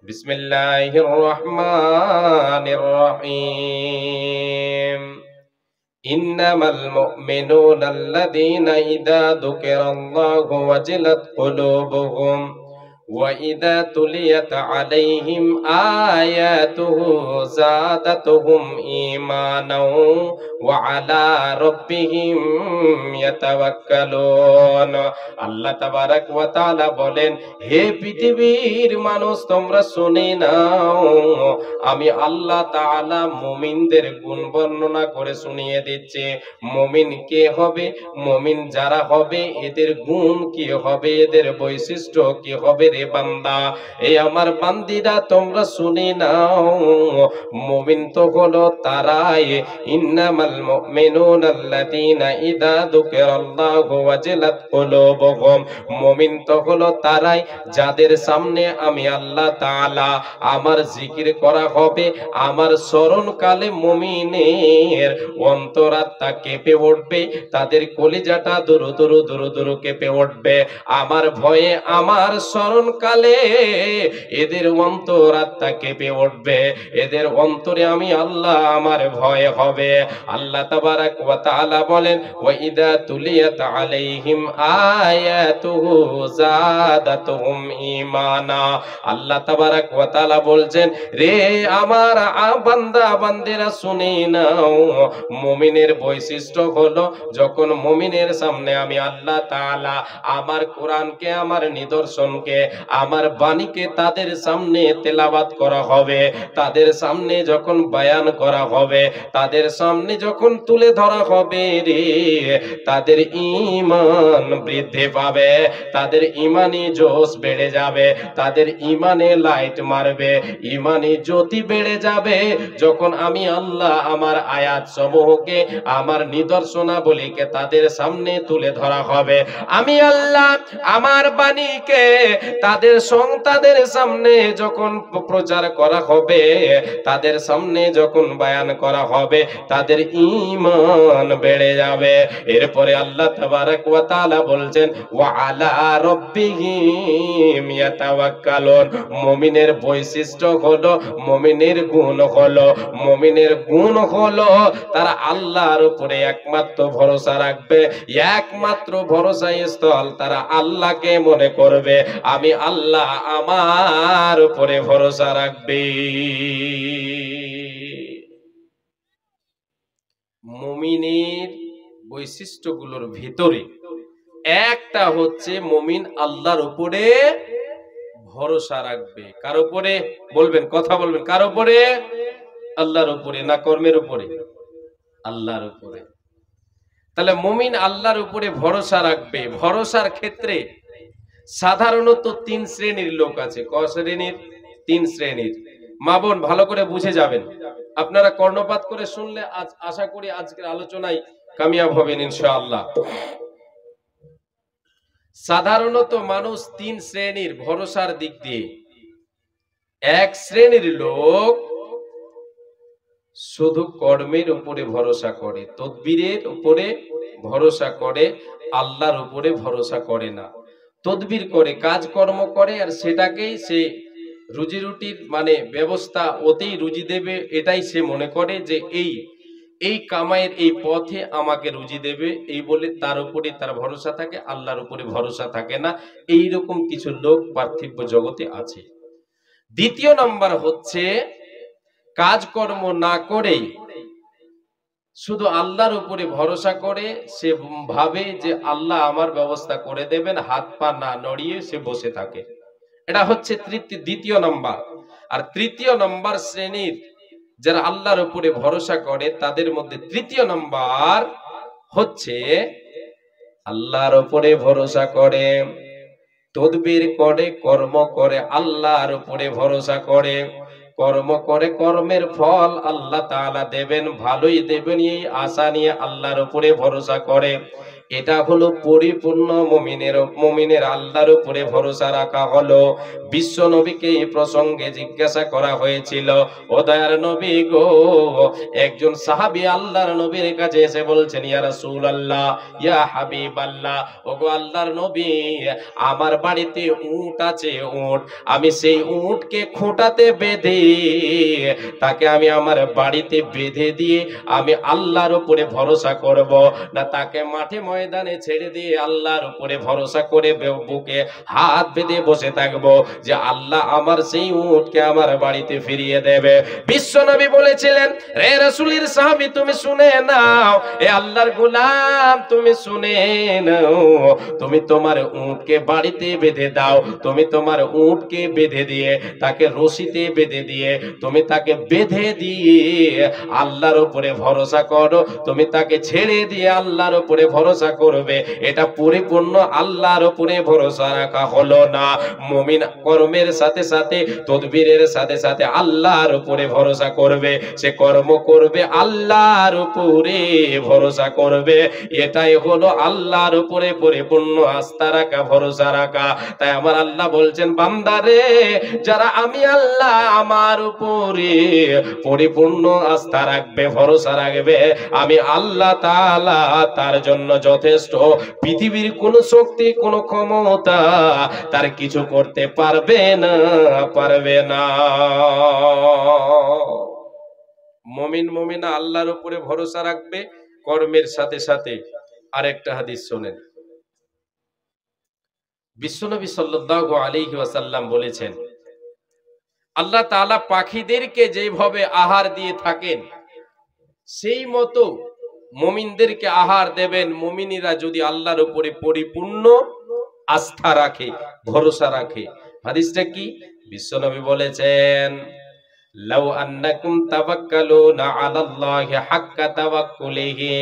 বিসমিল্লাহির রহমানির রহিম। ইন্নামাল মুমিনুনা আল্লাযীনা ইযা যুকিরাল্লাহু ওয়াজিলাত কুলুবুহুম ওয়া ইযা তুলিয়াত আলাইহিম আয়াতুহু যাদাতুহুম ঈমানাও ওয়া আলা রাব্বিহিম ইয়াতাওয়াক্কালুন। আল্লাহ তাবারাক ওয়া তাআলা বলেন, হে পৃথিবীর মানুষ, তোমরা শুনে নাও, আমি আল্লাহ তাআলা মুমিনদের গুণ বর্ণনা করে শুনিয়ে দিচ্ছি। মুমিন কে হবে, মুমিন যারা হবে এদের গুণ কি হবে, এদের বৈশিষ্ট্য কি হবে রে বান্দা। এই আমার বান্দিরা তোমরা শুনে নাও, মুমিন তো হলো তারাই। ইন্নামাল মুমিনুনা আল্লাযীনা ইযা যুকিরাল্লাহু ওয়াজিলাত কুলুবুহুম। মুমিন তো হলো তারাই যাদের সামনে আমি আল্লাহ তাআলা আমার জিকির করা হবে, আমার স্মরণকালে মুমিনের অন্তরাত্মা কেঁপে উঠবে, তাদের কলিজাটা দুরু দুরু দুরু দুরু কেঁপে উঠবে। আমার ভয়ে আমার স্মরণকালে এদের অন্তরাত্মা কেঁপে উঠবে, এদের অন্তরে আমি আল্লাহ আমার ভয় হবে। আল্লাহ তাবারাক ওয়া তাআলা বলেন, ওয়া ইযা তুলিয়াত আলাইহিম আয়াতুহু যাদাতুহুম ঈমানা। আল্লাহ তাবারাক ওয়া তাআলা বলছেন, রে আমার বান্দা বান্দিরা শুনে নাও, মুমিনের বৈশিষ্ট্য হলো যখন মুমিনের সামনে আমি আল্লাহ তাআলা আমার কোরআনকে, আমার নিদর্শনকে, আমার বাণীকে তাদের সামনে তেলাওয়াত করা হবে, তাদের সামনে যখন বয়ান করা হবে, তাদের সামনে যখন তুলে ধরা হবে রে, তাদের ঈমান বৃদ্ধি পাবে, তাদের ঈমানি জোশ বেড়ে যাবে, তাদের ঈমানে লাইট মারবে, ঈমানি জ্যোতি বেড়ে যাবে। যখন আমি আল্লাহ আমার আয়াত সমূহকে, আমার নিদর্শনাবলীকে তাদের সামনে তুলে ধরা হবে, আমি আল্লাহ আমার বাণীকে তাদের সামনে যখন প্রচার করা হবে, তাদের সামনে যখন বয়ান করা হবে, তাদের ঈমান বেড়ে যাবে। এরপরে আল্লাহ তাবারাক ওয়া তাআলা বলছেন, ওয়া আলা রাব্বিহিম ইয়াতাওয়াক্কালুন। মুমিনের বৈশিষ্ট্য হলো, মুমিনের গুণ হলো, মুমিনের গুণ হলো তারা আল্লাহর উপরে একমাত্র ভরসা রাখবে, একমাত্র ভরসা স্থল তারা আল্লাহকে মনে করবে, আমি আল্লাহ আমার উপরে ভরসা রাখবে। মুমিনের বৈশিষ্ট্যগুলোর ভিতরে একটা হচ্ছে মুমিন আল্লাহর উপরে ভরসা রাখবে। কার উপরে বলবেন, কথা বলবেন, কার উপরে? আল্লাহর উপরে, না কর্মের উপরে? আল্লাহর উপরে। তাহলে মুমিন আল্লাহর উপরে ভরসা রাখবে। ভরসার ক্ষেত্রে সাধারণত তিন শ্রেণীর লোক আছে। ক শ্রেণীর? তিন শ্রেণীর। মা বোন ভালো করে বুঝে যাবেন, আপনারা কর্ণপাত করে শুনলে আশা করি আজকের আলোচনায় কামিয়াব হবেন ইনশাআল্লাহ। সাধারণত মানুষ তিন শ্রেণীর ভরসার দিক দিয়ে। এক শ্রেণীর লোক শুধু কর্মের উপরে ভরসা করে, তদবিরের উপরে ভরসা করে, আল্লাহর উপরে ভরসা করে না। তদবির করে, কাজকর্ম করে, আর সেটাকেই সে রুজি রুটির মানে ব্যবস্থা, ওতেই রুজি দেবে, এটাই সে মনে করে যে এই কামাইয়ের এই পথে আমাকে রুজি দেবে, এই বলে তার উপরে তার ভরসা থাকে, আল্লাহর উপরে ভরসা থাকে না। এইরকম কিছু লোক পার্থিব জগতে আছে। দ্বিতীয় নাম্বার হচ্ছে কাজকর্ম না করে শুধু আল্লাহর উপরে ভরসা করে, সে ভাবে যে আল্লাহ আমার ব্যবস্থা করে দেবেন, হাত পা না নড়িয়ে সে বসে থাকে। এটা হচ্ছে দ্বিতীয় নাম্বার। আর তৃতীয় নাম্বার শ্রেণীর যারা আল্লাহর উপরে ভরসা করে, তাদের মধ্যে তৃতীয় নাম্বার হচ্ছে আল্লাহর উপরে ভরসা করে, তদবির করে, কর্ম করে, আল্লাহর উপরে ভরসা করে, কর্ম করে, কর্মের ফল আল্লাহ তাআলা দেবেন, ভালোই দেবেন, এই আশা নিয়ে আল্লাহর উপরে ভরসা করে। এটা হলো পরিপূর্ণ মুমিনের আল্লাহর উপরে ভরসা রাখা হলো। বিশ্ব নবীকে এই প্রসঙ্গে জিজ্ঞাসা করা হয়েছিল, ও দয়ার নবী গো, একজন সাহাবী আল্লাহর নবীর কাছে এসে বলছেন, ইয়া রাসূলুল্লাহ, ইয়া হাবিবাল্লাহ, ওগো আল্লাহর নবী, আমার বাড়িতে উট আছে, উট, আমি সেই উটকে খোঁটাতে বেঁধে তাকে আমি আমার বাড়িতে বেঁধে দিয়ে আমি আল্লাহর উপরে ভরসা করব, না তাকে মাঠে ময়দানে ছেড়ে দিয়ে আল্লাহর উপরে ভরসা করে বুকে হাত বেঁধে বসে থাকবো যে আল্লাহ আমার সেই উটকে আমার বাড়িতে ফিরিয়ে দেবে? বিশ্বনবী বলেছিলেন, রে রাসূলের সাহাবী, তুমি শুনে নাও, এ আল্লাহর গোলাম, তুমি শুনে নাও, তুমি তোমার উটকে বাড়িতে বেঁধে দাও, তুমি তোমার উটকে বেঁধে দিয়ে তাকে রশিতে বেঁধে দিয়ে তুমি তাকে বেঁধে দিয়ে আল্লাহর উপরে ভরসা করো, তুমি তাকে ছেড়ে দিয়ে আল্লাহর উপরে ভরসা করবে। এটা পরিপূর্ণ আল্লাহর উপরে ভরসা রাখা হলো না? মুমিন কর্মের সাথে সাথে, তদবিরের সাথে সাথে আল্লাহর উপরে ভরসা করবে, সে কর্ম করবে, আল্লাহর উপরে ভরসা করবে। এটাই হলো আল্লাহর উপরে পরিপূর্ণ আস্থা রাখা, ভরসা রাখা। তাই আমার আল্লাহ বলছেন, বান্দারে, যারা আমি আল্লাহ আমার উপরে পরিপূর্ণ আস্থা রাখবে, ভরসা রাখবে, আমি আল্লাহ তাআলা তার জন্য যথেষ্ট। পৃথিবীর কোন শক্তি, কোন ক্ষমতা তার কিছু করতে পারবে না, পারবে না। মুমিনা আল্লাহর উপরে ভরসা রাখবে কর্মের সাথে সাথে। আরেকটা হাদিস শোনেন, বিশ্বনবী সাল্লাল্লাহু আলাইহি ওয়াসাল্লাম বলেছেন, আল্লাহ তাআলা পাখিদেরকে যেভাবে আহার দিয়ে থাকেন সেই মতো মুমিনদেরকে আহার দেবেন, মুমিনীরা যদি আল্লাহর উপরে পরিপূর্ণ আস্থা রাখে, ভরসা রাখে। হাদিসটা কি? বিশ্বনবী বলেছেন, লাউ আন্নাকুম তাওয়াক্কালুনা আলাল্লাহি হাক্কা তাওয়াক্কুলিহি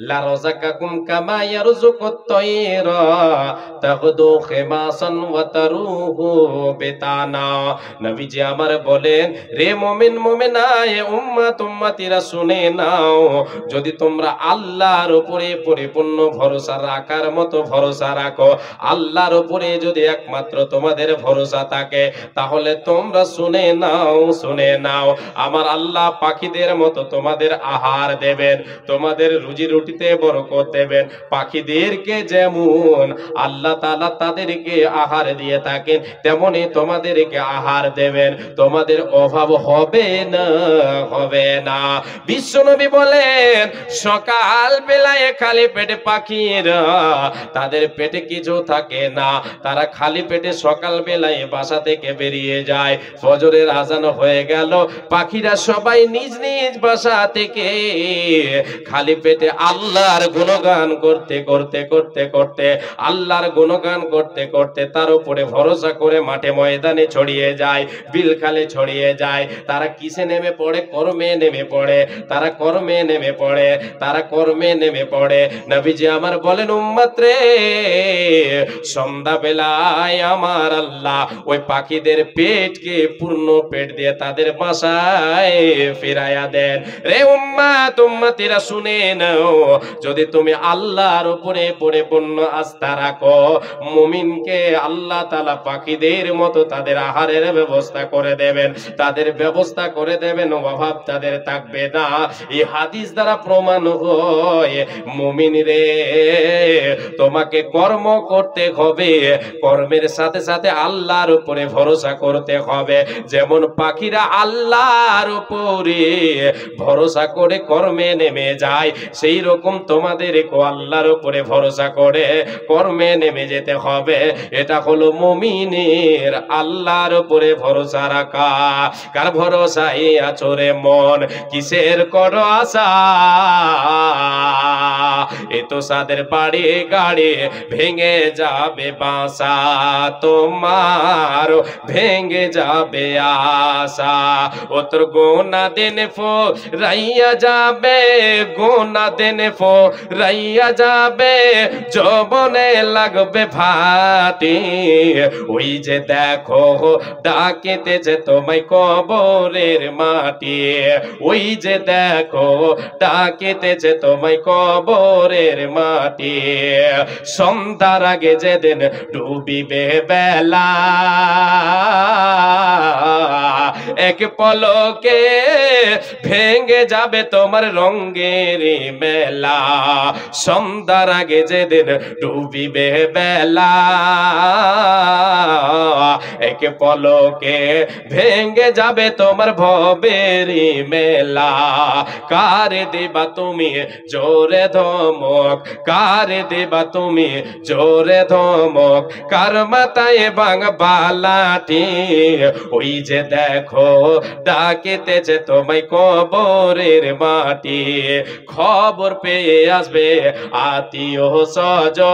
লারাযাকাকুম কামা ইয়ারযুকুত তায়রা তাগদু খিমাসান ওয়া তারুহু বিতানা। নবীজি আমার বলেন, রে মুমিন মুমিনা, এ উম্মত উম্মতিরা শুনে নাও, যদি তোমরা আল্লাহর উপরে পরিপূর্ণ ভরসা রাখার মতো ভরসা রাখো, আল্লাহর উপরে যদি একমাত্র তোমাদের ভরসা থাকে, তাহলে তোমরা শুনে নাও, শুনে নাও, আমার আল্লাহ পাখিদের মতো তোমাদের আহার দেবেন, তোমাদের রুজি রুটিতে বরকত দেবেন। পাখিদেরকে যেমন আল্লাহ তাআলা তাদেরকে আহার দিয়ে থাকেন, তেমনি তোমাদেরকে আহার দেবেন, তোমাদের অভাব হবে না, হবে না। বিশ্বনবী বলেন, সকাল বেলায় খালি পেটে পাখিরা, তাদের পেটে কিছু থাকে না, তারা খালি পেটে সকাল বেলায় বাসা থেকে বেরিয়ে যায়। ফজরের আজান হয়ে গেল, পাখিরা সবাই নিজ নিজ বাসা থেকে খালি পেটে আল্লাহর গুণগান করতে করতে করতে করতে আল্লাহর গুণগান করতে করতে তার উপরে ভরসা করে মাঠে ময়দানে ছড়িয়ে যায়, বিলখালে ছড়িয়ে যায়। তারা কিসে নেমে পড়ে? কর্মে নেমে পড়ে, তারা কর্মে নেমে পড়ে, তারা কর্মে নেমে পড়ে। নবীজি আমার বলেন, উম্মত রে, সন্ধ্যা বেলায় আমার আল্লাহ ওই পাখিদের পেটকে পূর্ণ পেট দিয়ে তাদের বাসায় ফিরাইয়া দেন। রে উম্মত উম্মতিরা শুনে নাও, যদি তুমি আল্লাহর উপরে পরিপূর্ণ আস্থা রাখো, মুমিনকে আল্লাহ তাআলা পাখিদের মতো তাদের আহারের ব্যবস্থা করে দেবেন, তাদের ব্যবস্থা করে দেবেন, অভাব তাদের থাকবে না। এই হাদিস দ্বারা প্রমাণ হয়, মুমিন রে, তোমাকে কর্ম করতে হবে, কর্মের সাথে সাথে আল্লাহর উপরে ভরসা করতে হবে। যেমন পাখিরা আল্লাহর উপরে ভরসা করে কর্মে নেমে যায়, সেই রকম তোমাদেরকে আল্লাহর উপরে ভরসা করে কর্মে নেমে যেতে হবে। এটা হলো মুমিনের আল্লাহর উপরে ভরসা রাখা। কার ভরসায় আছো রে মন, কিসের করো আশা? এ তো সাদের বাড়ি গাড়ি ভেঙে যাবে বাসা, তোমার ভেঙে যাবে আশা। ও তোর গোনা দিন ফোরাইয়া যাবে, গোনা দিন প্রেমে ফোরাইয়া যাবে, যৌবনে লাগবে ভাটি। ওই যে দেখো ডাকিতেছে তোমায় কবরের মাটি, ওই যে দেখো ডাকিতেছে তোমায় কবরের মাটি। সন্ধ্যার আগে যেদিন ডুবিবে বেলা, এক পলকে ভেঙে যাবে তোমার রঙের মেলা। সন্ধ্যার আগে যেদিন ডুবিবে বেলা, এক পলকে ভেঙে যাবে তোমার ভবের মেলা। কারে দেবা তুমি জোরে ধমক, কারে দেবা তুমি জোরে ধমক, কার মাথায় ভাঙবা লাঠি। ওই যে দেখো ডাকিতেছে তোমায় কবরের মাটি। খবর পেয়ে আসবে আত্মীয় স্বজন,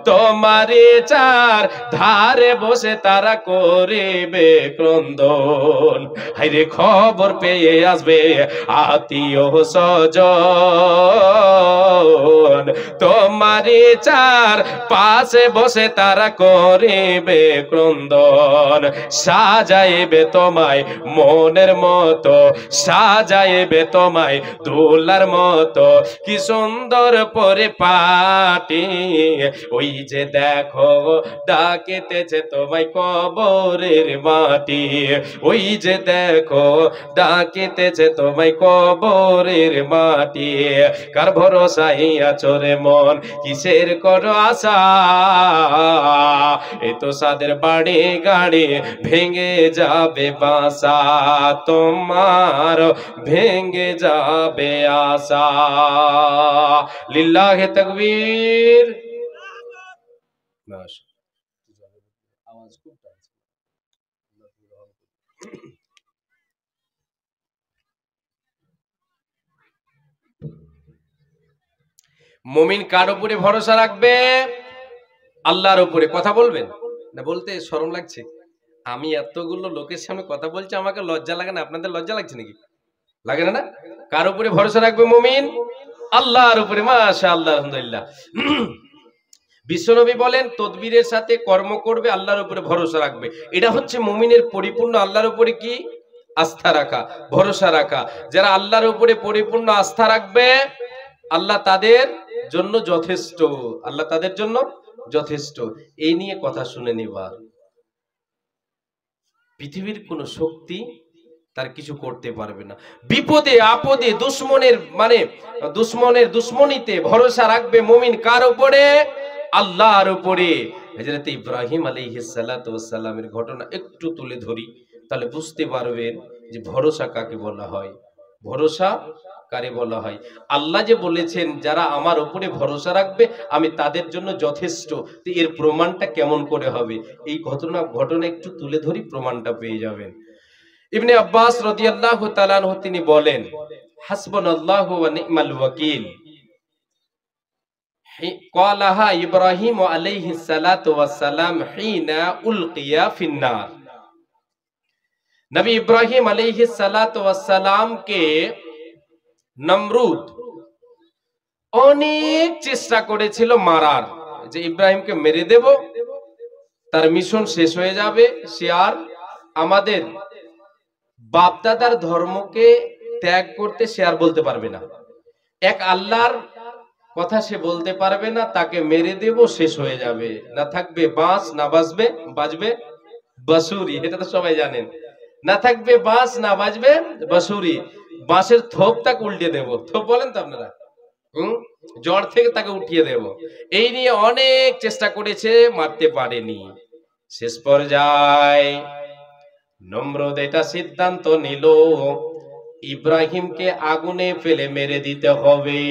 তোমারই চার ধারে বসে তারা করিবে ক্রন্দন। হায়রে খবর পেয়ে আসবে আত্মীয় স্বজন, তোমারই চার পাশে বসে তারা করিবে ক্রন্দন। সাজাইবে তোমায় মনের মতো, সাজাইবে তোমায় দোলার মতো, কি সুন্দর পরিপাটি। ওই যে দেখো ডাকিতেছে তোমায় কবরের মাটি, ওই যে দেখো ডাকিতেছে তোমায় কবরের মাটি। কার ভরসায় আছো রে মন, কিসের করো আশা, এ তো সাদের বাড়ি গাড়ি ভেঙে যাবে বাসা, তোমার ভেঙে যাবে আশা। লিল্লাহে তাকবীর। আওয়াজ খুব মুমিন কার উপরে ভরসা রাখবে? আল্লাহর উপরে। কথা বলবেন না? বলতে শরম লাগছে? আমি এতগুলো লোকের সামনে কথা বলছি, আমাকে লজ্জা লাগে না? আপনাদের লজ্জা লাগছে নাকি? লাগে না? না, কার উপরে ভরসা রাখবে মুমিন? আল্লাহর উপরে। মাশাআল্লাহ, আলহামদুলিল্লাহ। বিশ্বনবী বলেন তদবিরের সাথে কর্ম করবে, আল্লাহর উপরে ভরসা রাখবে। এটা হচ্ছে মুমিনের পরিপূর্ণ আল্লাহর উপরে কি আস্থা রাখা, ভরসা রাখা। যারা আল্লাহর উপরে পরিপূর্ণ আস্থা রাখবে, আল্লাহ তাদের জন্য যথেষ্ট, আল্লাহ তাদের জন্য যথেষ্ট। এই নিয়ে কথা শুনে নিবার, পৃথিবীর কোন শক্তি তার কিছু করতে পারবে না। বিপদে আপদে দুশ্মনের দুশ্মনের দুশ্মনীতে ভরসা রাখবে মুমিন কার উপরে? আল্লাহর উপরে। হযরত ইব্রাহিম আলাইহিস সালাতু ওয়াস সালামের ঘটনা একটু তুলে ধরি, তাহলে বুঝতে পারবেন যে ভরসা কাকে বলা হয়, ভরসা কারে বলা হয়। আল্লাহ যে বলেছেন যারা আমার উপরে ভরসা রাখবে আমি তাদের জন্য যথেষ্ট, তো এর প্রমাণটা কেমন করে হবে? এই ঘটনা একটু তুলে ধরি, প্রমাণটা পেয়ে যাবেন। ইবনে আব্বাস রাদিয়াল্লাহু তাআলা আনহু তিনি বলেন, হাসবুনাল্লাহু ওয়া নি'মাল ওয়াকিল। ক্বালাহা ইব্রাহিম আলাইহিস সালাতু ওয়াস সালাম হিনা উলকিয়া ফিন্নার। নবী ইব্রাহিম আলাইহিস সালাতু ওয়াস সালামকে নমরুদ অনেক চেষ্টা করেছিল মারার, যে ইব্রাহিমকে মেরে দেব, তার মিশন শেষ হয়ে যাবে, সে আর আমাদের বাপদাদার ধর্মকে ত্যাগ করতে সে আর বলতে পারবে না, এক আল্লাহর কথা সে বলতে পারবে না, তাকে মেরে দেব, শেষ হয়ে যাবে, না থাকবে বাঁশ, না বাজবে বাঁশুরি। এটা তো সবাই জানেন, না থাকবে বাঁশ, না বাজবে বাঁশুরি। বাঁশের থোপ তাকে উল্টে দেব, থোপ বলেন তো আপনারা, জ্বর থেকে তাকে উঠিয়ে দেব। এই নিয়ে অনেক চেষ্টা করেছে, মারতে পারেনি। শেষ পর্যায়ে নমরুদ এটা সিদ্ধান্ত নিল ইব্রাহিমকে আগুনে ফেলে মেরে দিতে হবে।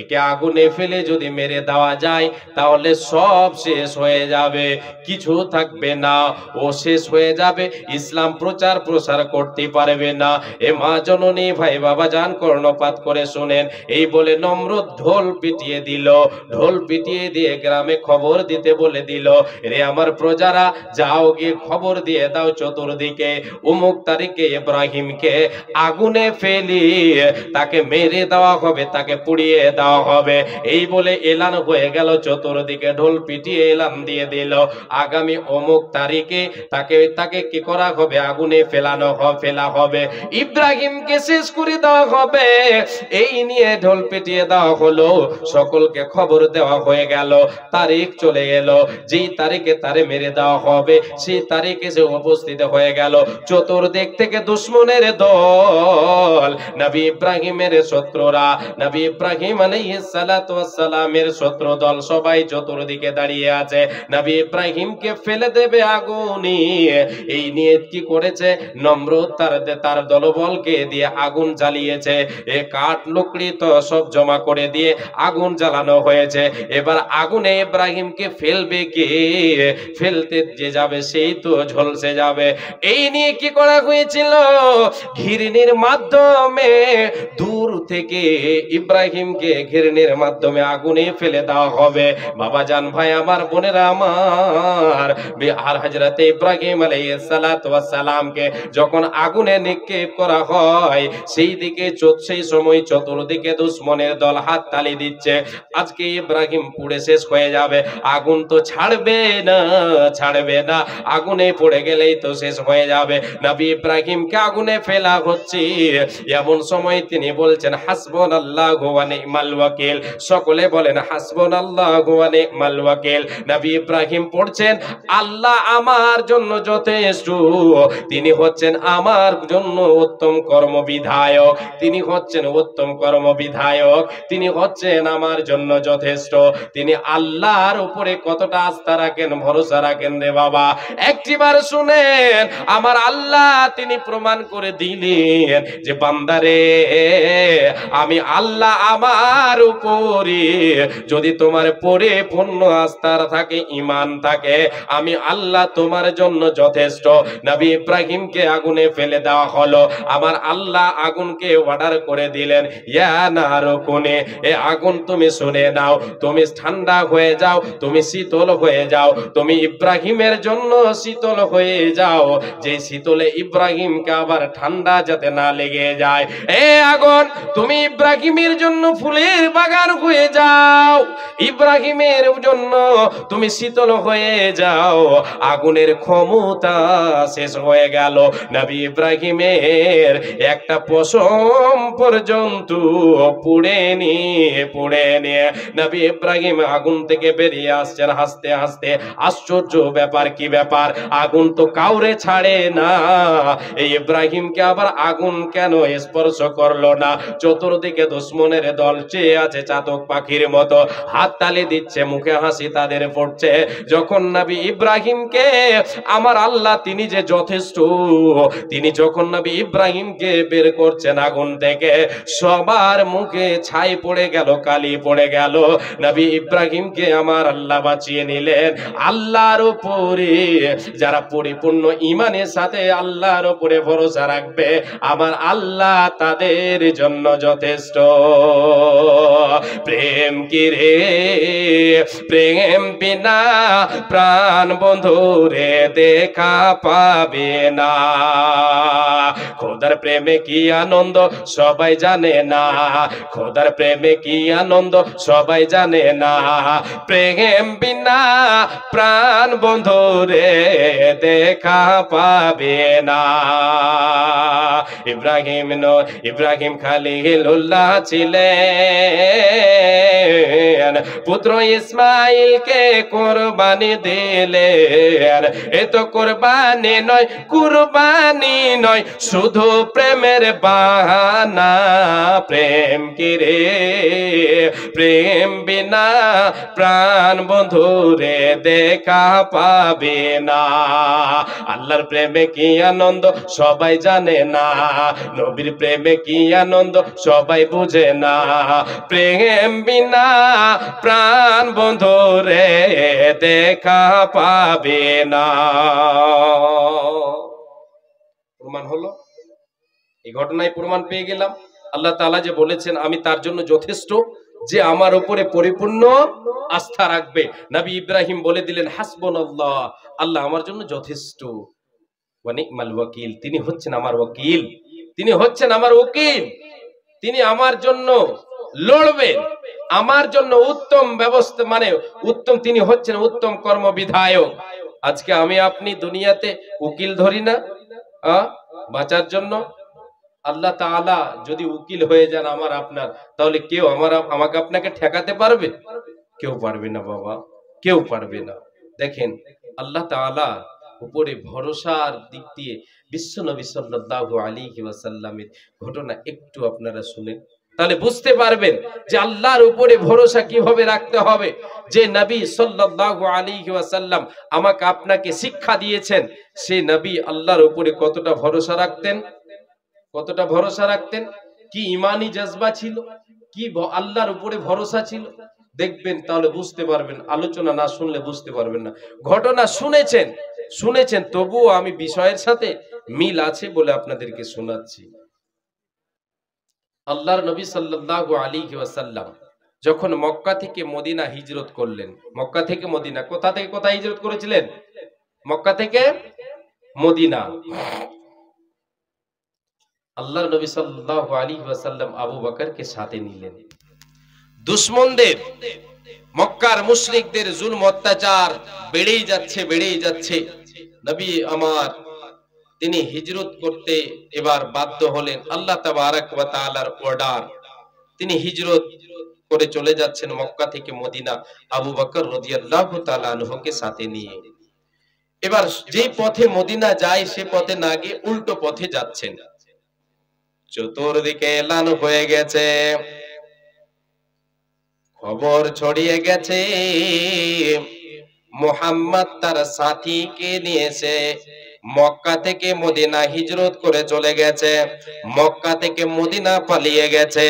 একে আগুনে ফেলে যদি মেরে দেওয়া যায় তাহলে সব শেষ হয়ে যাবে, কিছু থাকবে না, ও শেষ হয়ে যাবে, ইসলাম প্রসার করতে পারবে না। এ মা জননী, ভাই বাবা জান, কর্ণপাত করে শুনেন। এই বলে নমরুদ ঢোল পিটিয়ে দিল, ঢোল পিটিয়ে দিয়ে গ্রামে খবর দিতে বলে দিল, রে আমার প্রজারা, যাও গিয়ে খবর দিয়ে দাও চতুর্দিকে, অমুক তারিখে ইব্রাহিমকে আগুনে আগুনে ফেলে তাকে মেরে দেওয়া হবে, তাকে পুড়িয়ে দেওয়া হবে। এই বলে এলান হয়ে গেল, চতুর্দিকে ঢোল পিটিয়ে এলান দিয়ে দিল, আগামী অমুক তারিখে তাকে কি করা হবে, আগুনে ফেলা হবে, ইব্রাহিমকে শেষ করে দেওয়া হবে। এই নিয়ে ঢোল পিটিয়ে দেওয়া হলো, সকলকে খবর দেওয়া হয়ে গেল। তারিখ চলে এলো, যেই তারিখে তারে মেরে দেওয়া হবে সেই তারিখে সে উপস্থিত হয়ে গেল। চতুর্দিক থেকে দুশমনের দল, নবী ইব্রাহিমের শত্রুরা, নবী ইব্রাহিম আলাইহিস সালাতু ওয়াস সালামের শত্রু দল সবাই চতুর্দিকে দাঁড়িয়ে আছে। নবী ইব্রাহিমকে ফেলে দেবে আগুনে, এই নিয়ত কি করেছে, নমরুদ তার দলবলকে দিয়ে আগুন জ্বালিয়েছে। এ কাঠ লুকড়ি তো সব জমা করে দিয়ে আগুন জ্বালানো হয়েছে। এবার আগুনে ইব্রাহিমকে ফেলবে কে, ফেলতে যে যাবে সেই তো ঝলসে যাবে। এই নিয়ে কি করা হয়েছিল, ঘিরনির মাধ্যমে দূর থেকে ইব্রাহিমকে ঘিরনির মাধ্যমে আগুনে ফেলে দেওয়া হবে। বাবা জান, ভাই আমার, বোনেরা আমার, আর হযরত ইব্রাহিম আলাইহিস সালাতু ওয়াস সালামকে যখন আগুনে নিক্ষেপ করা হয়, সেই সময় চতুর্দিকে দুশমনের দল হাত তালি দিচ্ছে, আজকে ইব্রাহিম পুড়ে শেষ হয়ে যাবে, আগুন তো ছাড়বে না, আগুনে পড়ে গেলেই তো শেষ হয়ে যাবে। নবী ইব্রাহিমকে আগুনে ফেলা হচ্ছে, এমন সময় তিনি বলছেন হাসবুনাল্লাহু ওয়া নি'মাল ওয়াকিল। সকলে বলেন হাসবুনাল্লাহু ওয়া নি'মাল ওয়াকিল। নবী ইব্রাহিম পড়ছেন আল্লাহ আমার জন্য যথেষ্ট, তিনি হচ্ছেন আমার জন্য উত্তম কর্মবিধায়ক, তিনি হচ্ছেন উত্তম কর্মবিধায়ক, তিনি হচ্ছেন আমার জন্য যথেষ্ট। তিনি আল্লাহর উপরে কতটা আস্থা রাখেন, ভরসা রাখেন রে বাবা, একটিবার শুনেন। আমার আল্লাহ তিনি প্রমাণ করে দিলেন যে বান্দারে, আমি আল্লাহ আমার উপরে যদি তোমার পরিপূর্ণ আস্থা থাকে, ঈমান থাকে, আমি আল্লাহ তোমার জন্য যথেষ্ট। নবী ইব্রাহিমকে আগুনে ফেলে দেওয়া হলো, আমার আল্লাহ আগুনকে অর্ডার করে দিলেন, ইয়া নারকুনে, এ আগুন তুমি শুনে নাও, তুমি ঠান্ডা হয়ে যাও, তুমি শীতল হয়ে যাও, তুমি ইব্রাহিমের জন্য শীতল হয়ে যাও, যে শীতলে ইব্রাহিমকে আবার ঠান্ডা যাতে না লেগে যায়। এ আগুন, তুমি ইব্রাহিমের জন্য ফুলের বাগান হয়ে যাও, ইব্রাহিমের জন্য তুমি শীতল হয়ে যাও। আগুনের ক্ষমতা শেষ হয়ে গেল, নবী ইব্রাহিমের একটা পশম পর্যন্ত পুড়ে নিয়ে নবী ইব্রাহিম আগুন থেকে বেরিয়ে আসছেন হাসতে হাসতে। আশ্চর্য ব্যাপার, কি ব্যাপার, আগুন তো কাউরে ছাড়ে না, এই ইব্রাহিমকে আবার আগুন কেন স্পর্শ করলো না? চতুর্দিকে দুশমনের দল চেয়ে আছে চাতক পাখির মতো, হাত তালি দিচ্ছে, মুখে হাসি তাদের পড়ছে। যখন নবী ইব্রাহিমকে আমার আল্লাহ তিনি যে যথেষ্ট, তিনি যখন নবী ইব্রাহিমকে বের করছেন আগুন থেকে, সবার মুখে ছাই পড়ে গেল, কালি পড়ে গেল। নবী ইব্রাহিমকে আমার আল্লাহ বাঁচিয়ে নিলেন। আল্লাহর উপরে যারা পরিপূর্ণ ঈমানের সাথে আল্লাহর উপরে ভরসা রাখবে, আমার আল্লাহ তাদের জন্য যথেষ্ট। প্রেম কি রে, প্রেম বিনা প্রাণ বন্ধুরে দেখা পাবে না। খোদার প্রেমে কি আনন্দ সবাই জানে না, খোদার প্রেমে কি আনন্দ সবাই জানে না। প্রেম বিনা প্রাণ বন্ধুরে দেখা পাবে না। ইব্রাহিম খলিলুল্লাহ ছিলেন, পুত্র ইসমাইলকে কোরবানি দিলেন। এ তো কোরবানি নয়, কুরবানি নয়, শুধু প্রেমের বাহানা। প্রেম কি রে, প্রেম বিনা প্রাণ বন্ধুরে দেখা পাবে না। আল্লাহর প্রেমে কি আনন্দ সবাই জানে না, নবীর প্রেমে কি আনন্দ সবাই বুঝে না। প্রেম বিনা প্রাণ বন্ধুরে দেখা পাবে না। প্রমাণ হলো, এই ঘটনায় প্রমাণ পেয়ে গেলাম আল্লাহ তাআলা যে বলেছেন আমি তার জন্য যথেষ্ট, যে আমার উপরে পরিপূর্ণ আস্থা রাখবে। নবী ইব্রাহিম বলে দিলেন হাসবুনাল্লাহ, আল্লাহ আমার জন্য যথেষ্ট, ওয়া নি'মাল ওয়াকিল, তিনি হচ্ছেন আমার ওয়াকিল, তিনি হচ্ছেন আমার উকিল, তিনি আমার জন্য লড়বেন, আমার জন্য উত্তম ব্যবস্থা মানে উত্তম, তিনি হচ্ছেন উত্তম কর্মবিধায়ক। আজকে আমি আপনি দুনিয়াতে উকিল ধরি না বাঁচার জন্য? আল্লাহ তাআলা যদি উকিল হয়ে যান আমার আপনার, তাহলে কেউ আমাকে আপনাকে ঠেকাতে পারবে? কেউ পারবে না বাবা, কেউ পারবে না। দেখেন আল্লাহ তাআলা উপরে ভরসার দিক দিয়ে বিশ্ব নবী সাল্লাল্লাহু আলাইহি ওয়াসাল্লামের ঘটনা একটু আপনারা শুনেন, তাহলে বুঝতে পারবেন যে আল্লাহর উপরে ভরসা কিভাবে রাখতে হবে। যে নবী সাল্লাল্লাহু আলাইহি ওয়াসাল্লাম আমাকে আপনাকে শিক্ষা দিয়েছেন, সেই নবী আল্লাহর উপরে কতটা ভরসা রাখতেন, কতটা ভরসা রাখতেন, কি ইমানি জজবা ছিল, কি আল্লাহর উপরে ভরসা ছিল, দেখবেন তাহলে বুঝতে পারবেন। আলোচনা না শুনলে বুঝতে পারবেন না। ঘটনা শুনেছেন তবুও আমি বিষয়ের সাথে মিল আছে বলে আপনাদেরকে শোনাচ্ছি। আল্লাহর নবী সাল্লাল্লাহু আলাইহি ওয়াসাল্লাম যখন মক্কা থেকে মদিনা হিজরত করলেন, মক্কা থেকে মদিনা, কোথা থেকে কোথায় হিজরত করেছিলেন? মক্কা থেকে মদিনা। আল্লাহর নবী সাল্লাল্লাহু আলাইহি ওয়াসাল্লাম আবু বকরকে সাথে নিলেন। দুশমনদের, মক্কার মুশরিকদের জুলম অত্যাচার বেড়েই যাচ্ছে। নবী আমার তিনি হিজরত করতে এবার বাধ্য হলেন। আল্লাহ তাবারাক ওয়া তাআলার অর্ডার, তিনি হিজরত করে চলে যাচ্ছেন মক্কা থেকে মদিনা আবু বকর রাদিয়াল্লাহু তাআলা আনহুকে সাথে নিয়ে। এবার যে পথে মদিনা যায় সে পথে না গিয়ে উল্টো পথে যাচ্ছেন। চতুর্দিকে এলান হয়ে গেছে, খবর ছড়িয়ে গেছে মুহাম্মদ তার সাথীকে নিয়েছে মক্কা থেকে মদিনা হিজরত করে চলে গেছে, মক্কা থেকে মদিনা পালিয়ে গেছে।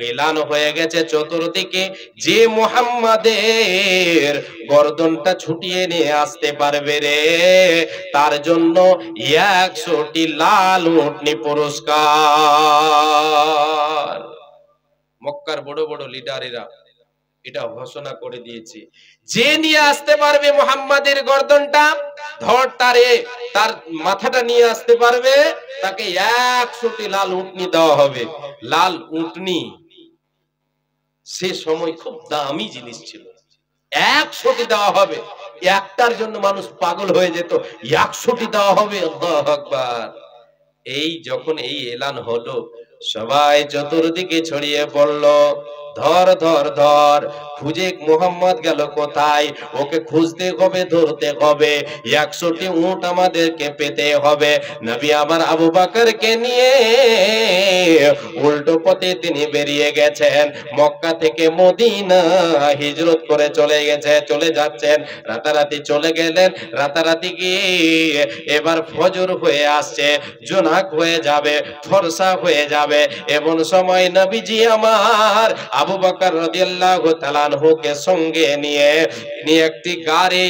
এলান হয়ে গেছে চতুর্দিকে, যে মুহাম্মাদের গর্দনটা ছুটিয়ে নিয়ে আসতে পারবে রে, তার জন্য 100টি লাল উটনি পুরস্কার। মক্কার বড় বড় লিডারেরা এটা ঘোষণা করে দিয়েছে, যে নিয়ে আসতে পারবে মুহাম্মাদের গর্দনটা, ধর তার মাথাটা নিয়ে আসতে পারবে, তাকে 100টি লাল উটনি দেওয়া হবে। লাল উটনি সে সময় খুব দামি জিনিস ছিল, 100টি দেওয়া হবে। একটার জন্য মানুষ পাগল হয়ে যেত, 100টি দেওয়া হবে। আল্লাহু আকবার। এই যখন এই এলান হলো, সবাই চতুর্দিকে ছড়িয়ে পড়ল, ধর ধর ধর, খুঁজে মুহাম্মদ গেল কোথায়, ওকে খুঁজতে হবে, ধরতে হবে, 100টি উট আমাদেরকে পেতে হবে। নবী আবার আবু বকরকে নিয়ে উল্টো পথে তিনি বেরিয়ে গেছেন, মক্কা থেকে মদিনা হিজরত করে চলে যাচ্ছেন। রাতারাতি চলে গেলেন, রাতারাতি গিয়ে এবার ফজর হয়ে আসছে, জোনাক হয়ে যাবে, ফরসা হয়ে যাবে। এমন সময় নবীজি আমার আবু বকর রাদিয়াল্লাহু তাআলা আনহুকে সঙ্গে নিয়ে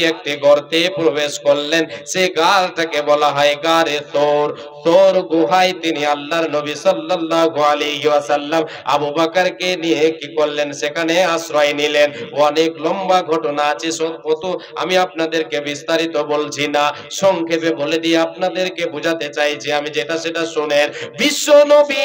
একটি গর্তে প্রবেশ করলেন। সেই গারটাকে বলা হয় গারে তোর। তোর গুহায় তিনি আল্লাহর নবী সাল্লাল্লাহু আলাইহি ওয়াসাল্লাম আবু বকরকে নিয়ে কি করলেন, সেখানে আশ্রয় নিলেন। অনেক লম্বা ঘটনা আছে, কত আমি আপনাদেরকে বিস্তারিত বলছি না, সংক্ষেপে বলে দিয়ে আপনাদেরকে বোঝাতে চাইছি আমি, যেটা সেটা শুনেন। বিশ্ব নবী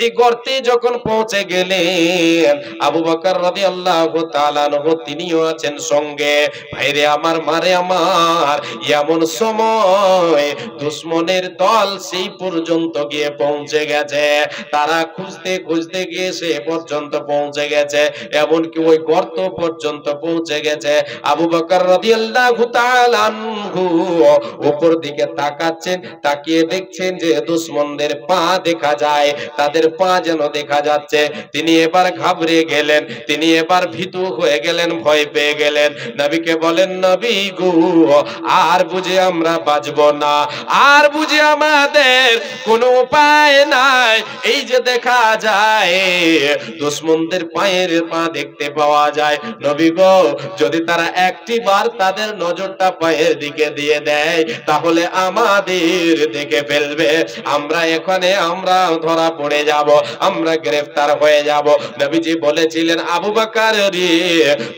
এই গর্তে যখন পৌঁছে গেলেন, আবু বকর রাদিয়াল্লাহু তাআলা আনহু তিনিও আছেন সঙ্গে। ভাইরে আমার, মারে আমার, এমন সময় দুশমনের দল সেই পর্যন্ত গিয়ে পৌঁছে গেছে। তারা খুঁজতে খুঁজতে গিয়ে সে পর্যন্ত পৌঁছে গেছে, এমনকি ওই গর্ত পর্যন্ত পৌঁছে গেছে। আবু বকর রাদিয়াল্লাহু তাআলা আনহু উপর দিকে তাকাচ্ছেন, তাকিয়ে দেখছেন যে দুশমনদের পা দেখা যায়, তাদের পা যেন দেখা যাচ্ছে। তিনি এবার ঘাবড়ে গেলেন, তিনি এবার ভীতু হয়ে গেলেন, ভয় পেয়ে গেলেন। নবীকে বলেন, নবী গো, আর বুঝে আমরা বাঁচব না, আর বুঝে আমাদের কোনো উপায় নাই। এই যে দেখা যায় দুশমনদের পায়ের পা দেখতে পাওয়া যায়, নবী গো, যদি তারা একটি বার তাদের নজরটা পায়ের দিকে দিয়ে দেয়, তাহলে আমাদের দেখে ফেলবে, আমরা ধরা পড়ে যাব, আমরা গ্রেফতার হয়ে যাব। নবীজি নবীজি বলেছিলেন, আবু বকর রে,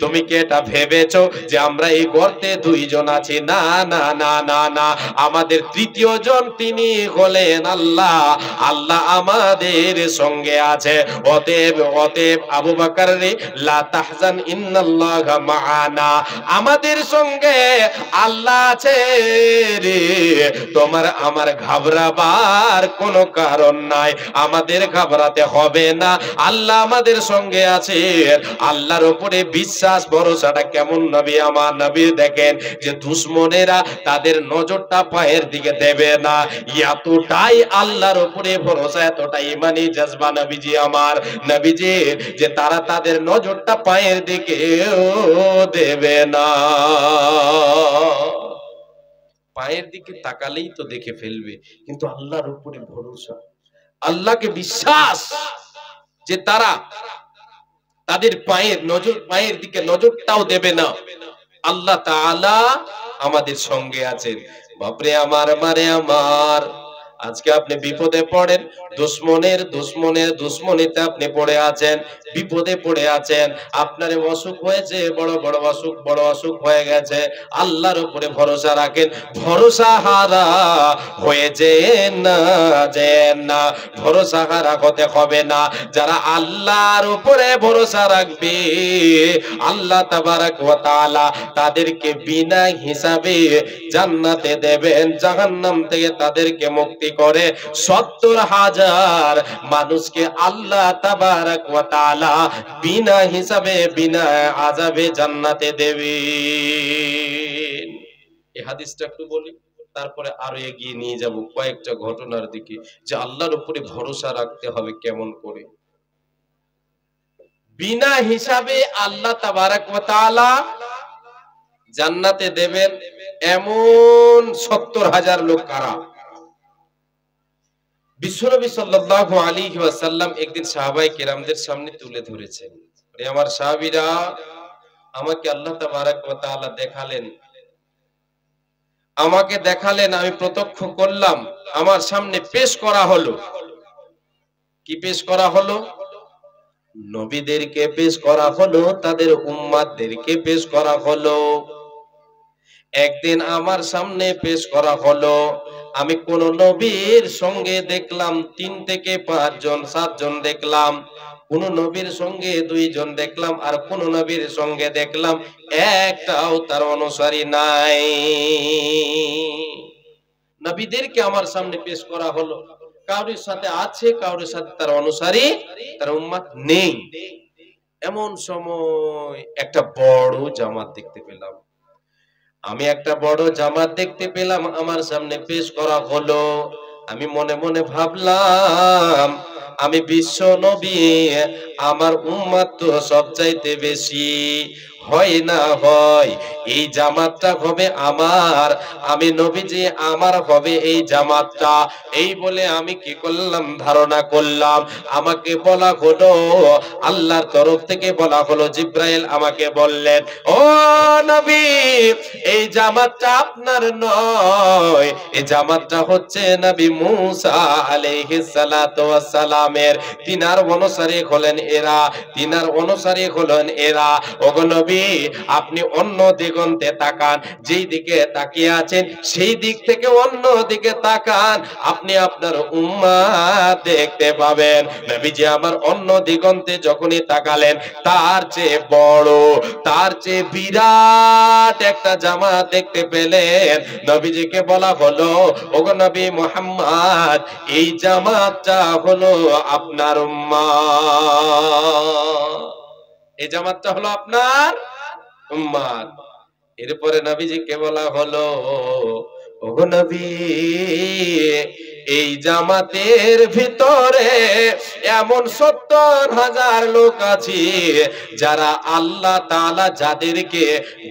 তুমি কি এটা ভেবেছো যে আমরা এই গর্তে দুইজন আছি? না না না না না, আমাদের তৃতীয় জন তিনি হলেন আল্লাহ। আল্লাহ আমাদের সঙ্গে আছে। অতএব অতএব আবু বকর রে, লা তাহজান ইন্নাল্লাহা মাআনা, আমাদের সঙ্গে আল্লাহ আছে রে, তোমার আমার ঘাবড়াবার কোনো কারণ নাই, আমাদের ঘাবড়াতে হবে না, আল্লাহ আমাদের সঙ্গে আছে। আল্লাহর উপরে বিশ্বাস ভরসাটা কেমন নবী আমার নবী দেখেন যে দুশমনেরা তাদের নজরটা পায়ের দিকে দেবে না, এতটাই আল্লাহর উপরে ভরসা, এতটাই ইমানি জজবা নবীজি আমার নবীজি যে তারা তাদের নজরটা পায়ের দিকে দেবে না। পায়ের দিকে তাকালেই তো দেখে ফেলবে, কিন্তু আল্লাহর উপরে ভরসা, আল্লাহকে বিশ্বাস যে তারা তাদের পায়ের দিকে নজরটাও দেবে না। আল্লাহ তাআলা আমাদের সঙ্গে আছেন। বাপরে আমার, মারে আমার, আজকে আপনি বিপদে পড়েন, দুশ্মনীতে আপনি পড়ে আছেন, বিপদে পড়ে আছেন, আপনার অসুখ হয়েছে, বড় অসুখ হয়ে গেছে, আল্লাহর উপরে ভরসা রাখেন, ভরসা হারা হয়ে যেন না, ভরসা হারা হতে হবে না। যারা আল্লাহর উপরে ভরসা রাখবে, আল্লাহ তাবারক ওয়া তাআলা তাদেরকে বিনা হিসাবে জান্নাতে দেবেন, জাহান্নাম থেকে তাদেরকে মুক্তি করে ৭০,০০০ মানুষকে আল্লাহ তাবারক ওয়া তাআলা বিনা হিসাবে বিনা আযাবে জান্নাতে দেবেন। এই হাদিসটা একটু বলি, তারপরে আরো এগিয়ে নিয়ে যাব কয়েকটা ঘটনার দিকে, যে আল্লাহর উপরে ভরসা রাখতে হবে কেমন করে। বিনা হিসাবে আল্লাহ তাবারক ওয়া তাআলা জান্নাতে দেবেন এমন ৭০,০০০ লোক কারা? বিশ্বনবী সাল্লাল্লাহু আলাইহি ওয়াসাল্লাম একদিন সাহাবায়ে কেরামদের সামনে তুলে ধরেছেন, আরে আমার সাহাবীরা, আমাকে আল্লাহ তাবারক ওয়া তাআলা দেখালেন, আমি প্রত্যক্ষ করলাম, আমার সামনে পেশ করা হলো। কি পেশ করা হলো? নবীদেরকে পেশ করা হলো, তাদের উম্মতদেরকে পেশ করা হলো। একদিন আমার সামনে পেশ করা হলো, আমি কোন নবীর সঙ্গে দেখলাম ৩ থেকে ৫ জন ৭ জন দেখলাম, কোন নবীর সঙ্গে ২ জন দেখলাম, আর কোন নবীর সঙ্গে দেখলাম একটাও তার অনুসারী নাই। নবীদেরকে আমার সামনে পেশ করা হলো, কারোর সাথে আছে, কারোর সাথে তার অনুসারী, তার উম্মত নেই। এমন সময় একটা বড় জামাত দেখতে পেলাম, আমি একটা বড় জামাত দেখতে পেলাম, আমার সামনে পেশ করা হলো। আমি মনে মনে ভাবলাম, আমি বিশ্ব নবী, আমার উম্মত তো সবচাইতে বেশি, হয় না হয় এই জামাতটা হবে আমার, আমি নবীজি, আমার হবে এই জামাতটা। এই বলে আমি কি করলাম, ধারণা করলাম, আমাকে বলা হলো, আল্লাহর তরফ থেকে বলা হলো, জিব্রাইল আমাকে বললেন, ও নবী, এই জামাতটা আপনার নয়, এই জামাতটা হচ্ছে নবী মুসা আলাইহিস সালাতু ওয়াস সালামের। তিনার অনুসারী হলেন এরা, তিনার অনুসারী হলেন এরা। ওগো নবী, আপনি অন্য দিগন্তে তাকান, যেই দিকে তাকিয়ে আছেন সেই দিক থেকে অন্য দিকে তাকান, আপনি আপনার উম্মত দেখতে পাবেন। নবীজি আমার অন্য দিগন্তে যখনই তাকালেন, তার চেয়ে বড়, তার চেয়ে বিরাট একটা জামাত দেখতে পেলেন। নবীজিকে বলা হলো, ওগো নবী মুহাম্মদ, এই জামাতটা হলো আপনার উম্মত, এই জামাতটা হলো আপনার উম্মত। এরপরে নবীজিকে বলা হলো, ওগো নবী, এই জামাতের ভিতরে এমন ৭০,০০০ লোক আছে যারা আল্লাহ তাআলা যাদেরকে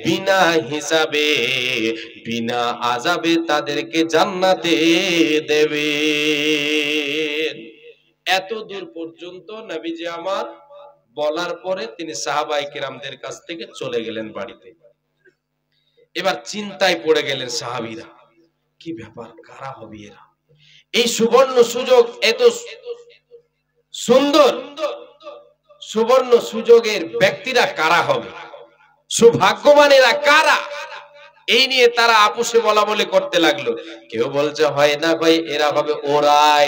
বিনা হিসাবে বিনা আযাবে তাদেরকে জান্নাতে দেবেন। এত দূর পর্যন্ত নবীজি আমার বলার পরে তিনি সাহাবায়ে কেরামদের কাছ থেকে চলে গেলেন বাড়িতে। এবার চিন্তায় পড়ে গেলেন সাহাবীরা, কি ব্যাপার, কারা হবে এরা? এই সুবর্ণ সুযোগ, এত সুন্দর সুবর্ণ সুযোগের ব্যক্তিরা কারা হবে, সৌভাগ্যবানেরা কারা, এই নিয়ে তারা আপুসে বলা বলে করতে লাগলো। কেউ বলছে হয় না ভাই এরা হবে ওরাই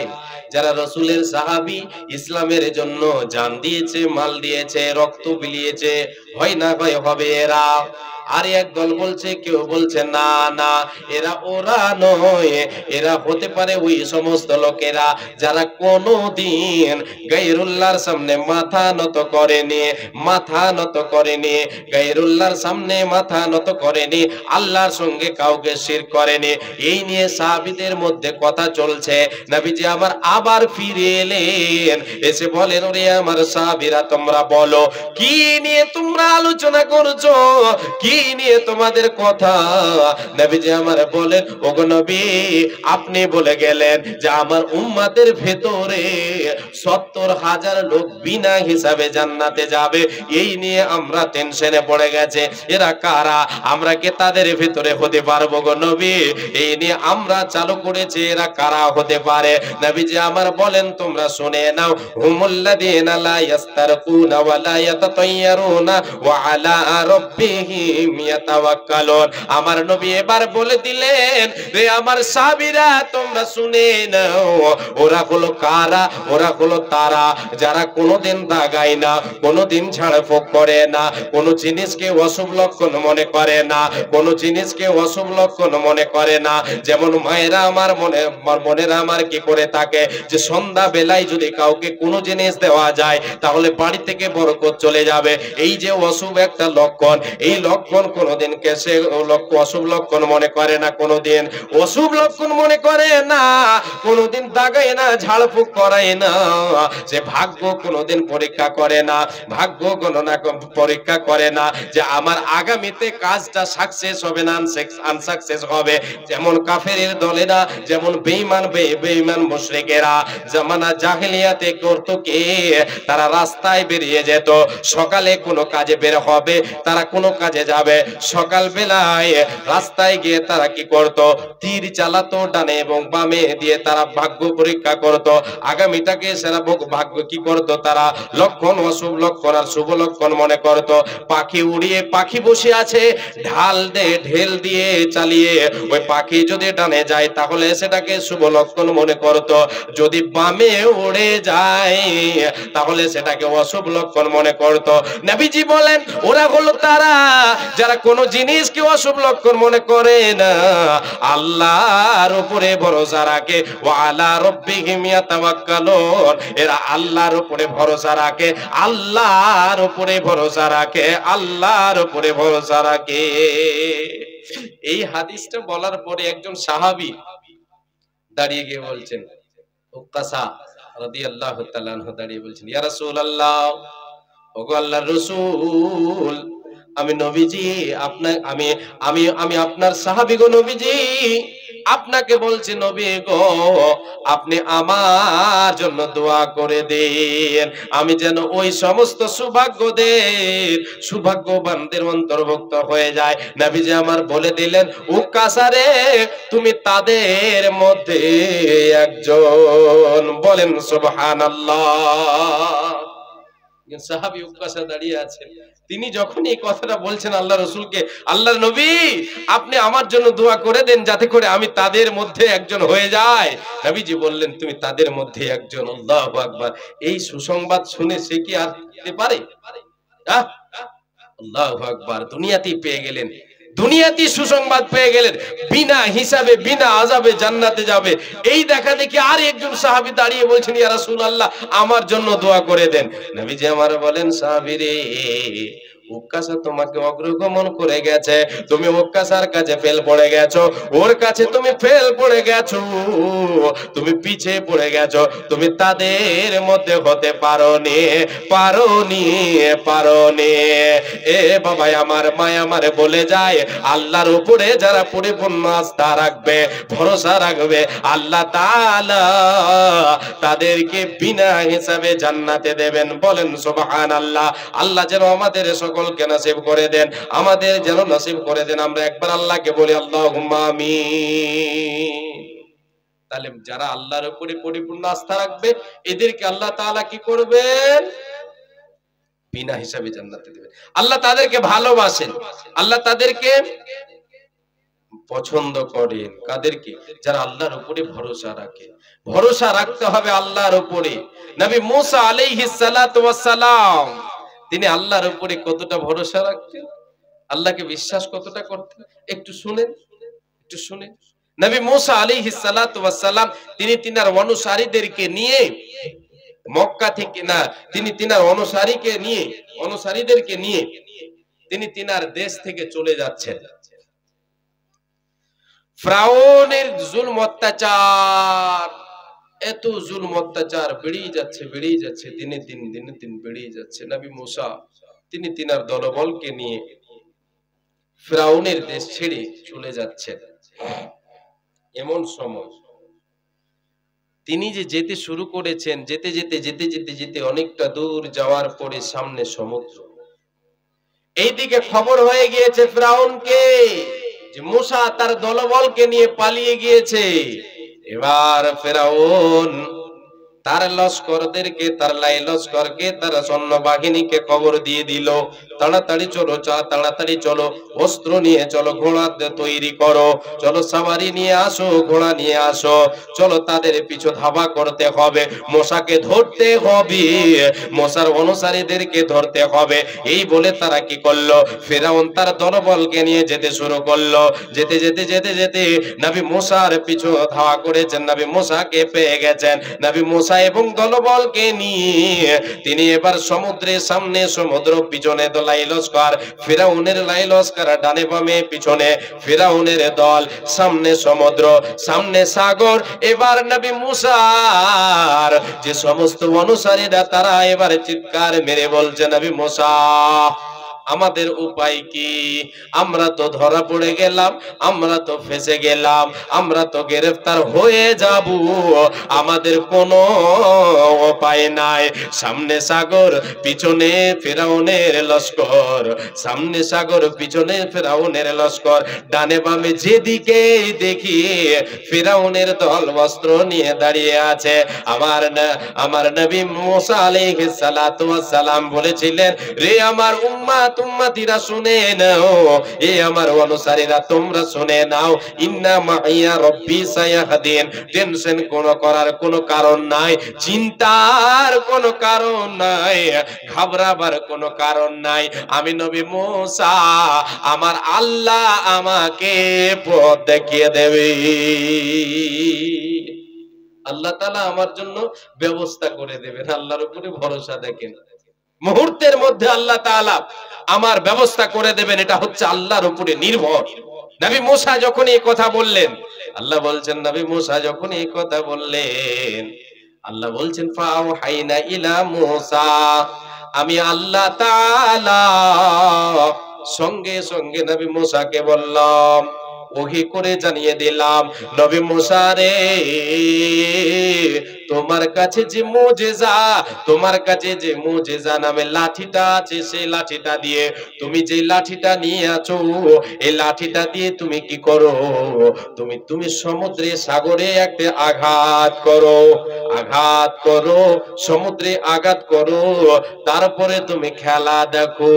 যারা রসুলের সাহাবী, ইসলামের জন্য জান দিয়েছে, মাল দিয়েছে, রক্ত বিলিয়েছে, হয় না ভাই হবে এরা। আর এক দল বলছে, কেউ বলছে না না এরা ওরা নয়, এরা হতে পারে ওই সমস্ত লোকেরা যারা কোনোদিন গায়রুল্লাহর সামনে মাথা নত করেনি, মাথা নত করেনি, গায়রুল্লাহর সামনে মাথা নত করেনি, আল্লাহর সঙ্গে কাউকে শিরক করেনি। এই নিয়ে সাহাবীদের মধ্যে কথা চলছে। নবীজি আমার আবার ফিরে এলেন, এসে বলেন, ওরে আমার সাহাবীরা তোমরা বলো কি নিয়ে তোমরা আলোচনা করছো, কি নিয়ে তোমাদের কথা? নবীজি আমার বলেন, ওগো নবী আপনি বলে গেলেন যে আমার উম্মতের ভেতরে 70,000 লোক বিনা হিসাবে জান্নাতে যাবে, এই নিয়ে আমরা টেনশনে পড়ে গেছে। এরা কারা, আমরা কি তাদের ভেতরে হতে পারবো গো নবী? এই নিয়ে আমরা চালু করেছি এরা কারা হতে পারে। নবীজি আমার বলেন, তোমরা শুনে নাও, হুমুল্লাযীনা লা ইস্তারকুনা ওয়া লা ইয়াতাতায়্যারুনা ওয়া আলা রাব্বিহিম ইয়াতাওয়াক্কালুন। আমার নবী এবার বলে দিলেন, রে আমার সাহাবীরা তোমরা শুনে নাও, ওরা হলো কারা? ওরা হলো তারা যারা কোনোদিন দাগায় না, কোনোদিন ঝাড়ফুঁক করে না, কোনো জিনিসকে অশুভ লক্ষণ মনে করে না, কোনো জিনিসকে অশুভ লক্ষণ মনে করে না। যেমন মায়েরা আমার বোনেরা আমার কি করে থাকে যে সন্ধ্যা বেলায় যদি কাউকে কোনো জিনিস দেওয়া যায় তাহলে বাড়ি থেকে বরকত চলে যাবে, এই যে অশুভ একটা লক্ষণ, এই লক্ষণ কোনোদিন সে অশুভ লক্ষণ মনে করে না, কোনোদিন অশুভ লক্ষণ মনে করে না, কোনোদিন দাগায় না, ঝাড়ফুঁক করায় না, সে ভাগ্য কোনোদিন পরীক্ষা করে না, ভাগ্য গণনা পরীক্ষা করে না যে আমার আগামীতে কাজটা সাকসেস হবে না আনসাকসেস হবে। যেমন কাফেরের দলেরা, যেমন বেঈমান মুশরিকেরা জামানা জাহেলিয়াতে করতো কি, তারা রাস্তায় বেরিয়ে যেত, সকালে কোনো কাজে বের হবে, তারা কোনো কাজে যাবে, সকাল বেলায় রাস্তায় গিয়ে তারা কি করত, তীর চালাতো ডানে এবং বামে দিয়ে, তারা ভাগ্য পরীক্ষা করত, আগামীটাকে সেরা ভাগ্য কি করত, তারা লক্ষণ অশুভ লক্ষণ আর শুভ লক্ষণ মনে করত। পাখি উড়িয়ে, পাখি বসে আছে, ঢেল দিয়ে চালিয়ে ওই পাখি যদি ডানে যায় তাহলে সেটাকে শুভ লক্ষণ মনে করত, যদি বামে উড়ে যায় তাহলে সেটাকে অশুভ লক্ষণ মনে করত। নবীজি বলেন, ওরা হলো তারা যারা কোনো জিনিসকে অশুভ লক্ষণ মনে করে না, আল্লাহর উপরে ভরসা রাখে, ওয়া আলা রাব্বিহিম ইয়াতাওয়াক্কালুন, এরা আল্লাহর উপরে ভরসা রাখে, আল্লাহর উপরে ভরসা রাখে, আল্লাহর উপরে ভরসা রাখে। এই হাদিসটা বলার পরে একজন সাহাবী দাঁড়িয়ে গিয়ে বলছেন, উক্কাসা রাদিয়াল্লাহু তাআলা আনহু দাঁড়িয়ে বলছেন, ইয়া রাসূলুল্লাহ, ওগো আল্লাহর রাসূল, আমি নবীজি আমি আপনার সাহাবী গো নবীজি, আপনাকে বলছি নবী গো, আপনি আমার জন্য দোয়া করে দেন, আমি যেন ওই সমস্ত সৌভাগ্যবানদের অন্তর্ভুক্ত হয়ে যায়। নবীজি আমার বলে দিলেন, উক্কাসারে তুমি তাদের মধ্যে একজন, বলেন সুবহানাল্লাহ। সাহাবী উক্কাসা দাঁড়িয়ে আছেন, তিনি যখন এই কথাটা বলছেন আল্লাহ রাসূলকে, আল্লাহর নবী আপনি আমার জন্য দোয়া করে দেন যাতে করে আমি তাদের মধ্যে একজন হয়ে যাই। নবীজি বললেন, তুমি তাদের মধ্যে একজন। আল্লাহু আকবার। এই সুসংবাদ শুনে সে কি আর পেতে পারে? আল্লাহু আকবার। দুনিয়াতেই পেয়ে গেলেন, দুনিয়াতে সুসংবাদ পেয়ে গেলেন, বিনা হিসাবে বিনা আযাবে জান্নাতে যাবে। এই দেখা দেখি আর একজন সাহাবী দাঁড়িয়ে বলছেন, ইয়া রাসূলুল্লাহ আমার জন্য দোয়া করে দেন। নবীজি আমার বলেন, সাহাবী রে, উক্কাসা তোমাকে অগ্রগমন করে গেছে, তুমি উক্কাসার কাছে ফেল পড়ে গেছো, ওর কাছে তুমি ফেল পড়ে গেছো, তুমি পিছিয়ে পড়ে গেছো, তুমি তাদের মধ্যে হতে পারোনি। এ বাবা আমার, মায়া আমারে বলে যায়, আল্লাহর উপরে যারা পরিপূর্ণ আস্থা রাখবে, ভরসা রাখবে, আল্লাহ তাআলা তাদেরকে বিনা হিসাবে জান্নাতে দেবেন। বলেন সুবহানাল্লাহ। আল্লাহ যেন আমাদের সকলকে নসিব করে দেন, আমাদের যেন নসিব করে দেন। আমরা একবার আল্লাহকে বলি আল্লাহুম্মা আমিন। তাহলে যারা আল্লাহর উপরে পরিপূর্ণ আস্থা রাখবে, এদেরকে আল্লাহ তাআলা কি করবেন? বিনা হিসাবে জান্নাতে দিবেন। আল্লাহ তাদেরকে ভালোবাসেন, আল্লাহ তাদেরকে পছন্দ করেন। কাদেরকে? যারা আল্লাহর উপরে ভরসা রাখে। ভরসা রাখতে হবে আল্লাহর উপরে। নবী মুসা আলাইহিস সালাতু ওয়াস সালাম তিনি আল্লাহর উপরে কতটা ভরসা রাখতেন, আল্লাহকে বিশ্বাস কতটা করতেন, একটু শুনেন, একটু শুনেন। নবী মুসা আলাইহিস সালাতু ওয়াস সালাম তিনি তিনার অনুসারীদেরকে নিয়ে মক্কা থেকে না, তিনি তিনার অনুসারীদেরকে নিয়ে তিনি তিনার দেশ থেকে চলে যাচ্ছেন। ফিরআউনের জুলম অত্যাচার, এত জুলম অত্যাচার বেড়েই যাচ্ছে, দিনে দিন বেড়েই যাচ্ছে। নবী মুসা তিনি তিনার দলবলকে নিয়ে ফিরআউনের দেশ ছেড়ে চলে যাচ্ছেন। এমন সময় তিনি যে যেতে শুরু করেছেন, যেতে অনেকটা দূর যাওয়ার পরে সামনে সমুদ্র। এইদিকে খবর হয়ে গিয়েছে ফিরআউনকে যে মুসা তার দলবলকে নিয়ে পালিয়ে গিয়েছে। এবার ফিরআউন তার লস্করদেরকে, তার লস্করকে, তার সৈন্য বাহিনীকে খবর দিয়ে দিল, তাড়াতাড়ি চলো, অস্ত্র নিয়ে চলো, ঘোড়া তৈরি করো, চলো সাওয়ারি নিয়ে আসো, ঘোড়া নিয়ে আসো, চলো তাদের পিছু ধাওয়া করতে হবে, মুসাকে ধরতে হবে, মুসার অনুসারীদেরকে ধরতে হবে। এই বলে তারা কি করলো, ফিরআউন তার দলবলকে নিয়ে যেতে শুরু করলো। যেতে নবী মুসার পিছু ধাওয়া করেছেন, নবী মুসাকে পেয়ে গেছেন। নবী মুসা এবং দলবলকে নিয়ে তিনি এবার সমুদ্রের সামনে সমুদ্র, পিছনে লাইলস্কর, ফিরআউনের লাইলস্কর ডানে বামে, পিছনে ফিরআউনের দল, সামনে সমুদ্র, সামনে সাগর। এবার নবী মুসার যে সমস্ত অনুসারীরা তারা এবার চিৎকার মেরে বলছে, নবী মুসা আমাদের উপায় কি? আমরা তো ধরা পড়ে গেলাম, আমরা তো ফেঁসে গেলাম, আমরা তো গ্রেফতার হয়ে যাব, আমাদের কোনো উপায় নাই। সামনে সাগর, পিছনে ফিরআউনের লস্কর, সামনে সাগর, পিছনে ফিরআউনের লস্কর, ডানে বামে যেদিকে দেখি ফিরআউনের দল বস্ত্র নিয়ে দাঁড়িয়ে আছে। আমার নবী মুসা আলাইহিস সালাতু ওয়াস সালাম বলেছিলেন, রে আমার উম্মতিরা শুনে নাও, এ আমার অনুসারীরা তোমরা শুনে নাও, ইন্না মাইয়া রব্বি সায়াহদিন। টেনশন করার কোনো কারণ নাই, চিন্তার কোনো কারণ নাই, ঘাবড়াবার কোনো কারণ নাই। আমি নবী মুসা, আমার আল্লাহ আমাকে পথ দেখিয়ে দেবে। আল্লাহ তাআলা আমার জন্য ব্যবস্থা করে দেবেন। আল্লাহর উপরে ভরসা দেখেন, মুহূর্তের মধ্যে আল্লাহ তাআলা আমার ব্যবস্থা করে দেবেন, এটা হচ্ছে আল্লাহর উপরে নির্ভর। নবী মুসা যখন এই কথা বললেন, আল্লাহ বলছেন, নবী মুসা যখন এই কথা বললেন, আল্লাহ বলছেন ফাওহাইনা ইলা মুসা, আমি আল্লাহ তাআলা সঙ্গে সঙ্গে নবী মুসাকে বললাম, ওহী করে জানিয়ে দিলাম, নবী মুসা রে, তোমার কাছে যে মুজিজা নামে লাঠিটা আছে, সেই লাঠিটা দিয়ে, তুমি যে লাঠিটা নিয়ে আছো, এই লাঠিটা দিয়ে তুমি কি করো, তুমি সমুদ্রে, সাগরে একটা আঘাত করো, সমুদ্রে আঘাত করো, তারপরে তুমি খেলা দেখো।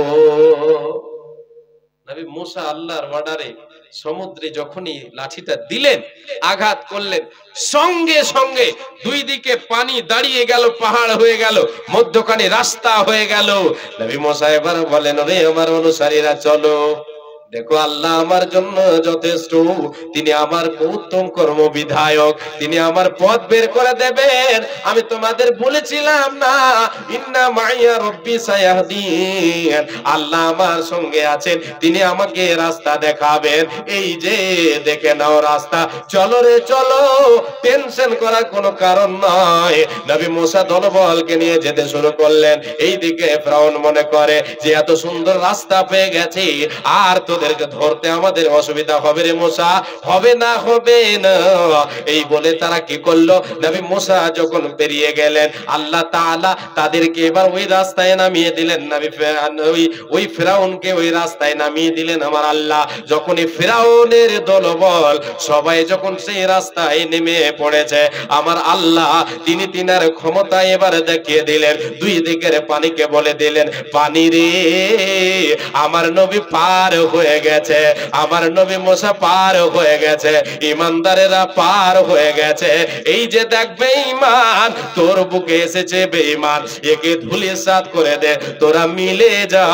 নবী মুসা আল্লাহর অর্ডারে সমুদ্রে যখনই লাঠিটা দিলেন, আঘাত করলেন, সঙ্গে সঙ্গে দুই দিকে পানি দাঁড়িয়ে গেল, পাহাড় হয়ে গেল, মধ্যখানে রাস্তা হয়ে গেল। নবী মুসা এবার বলেন, রে আমার অনুসারীরা চলো, দেখো আল্লাহ আমার জন্য যথেষ্ট, তিনি আমার উত্তম কর্ম বিধায়ক, তিনি আমার পথ বের করে দেবেন। আমি তোমাদের বলেছিলাম না, ইন্না মাইয়া রব্বি সায়াহদিন, আল্লাহ আমার সঙ্গে আছেন, তিনি আমাকে রাস্তা দেখাবেন। এই যে দেখে নাও রাস্তা, চলো রে চলো, টেনশন করার কোনো কারণ নয়। নবী মুসা দলবলকে নিয়ে যেতে শুরু করলেন। এইদিকে ফিরআউন মনে করে যে এত সুন্দর রাস্তা পেয়ে গেছি, আর তো তোদেরকে ধরতে আমাদের অসুবিধা হবে রে মুসা, হবে না হবে না। এই বলে তারা কি করলো, নবী মুসা যখন পেরিয়ে গেলেন আল্লাহ তাআলা তাদেরকে এবার ওই রাস্তায় নামিয়ে দিলেন। নবী ওই ফিরাউনকে ওই রাস্তায় নামিয়ে দিলেন আমার আল্লাহ। যখন এই ফিরাউনের দলবল সবাই যখন সেই রাস্তায় নেমে পড়েছে, আমার আল্লাহ তিনি তিনার ক্ষমতা এবার দেখিয়ে দিলেন। দুই দিকের পানিকে বলে দিলেন, পানি রে আমার নবী পার হয়ে গেছে, আমার নবী মুসা পার হয়ে গেছে, ইমানদারেরা পার হয়ে গেছে। এই যে দেখবে ঈমান তোর বুকে এসেছে বেঈমান, একে ধূলিসাৎ করে দে, তোরা মিলে যা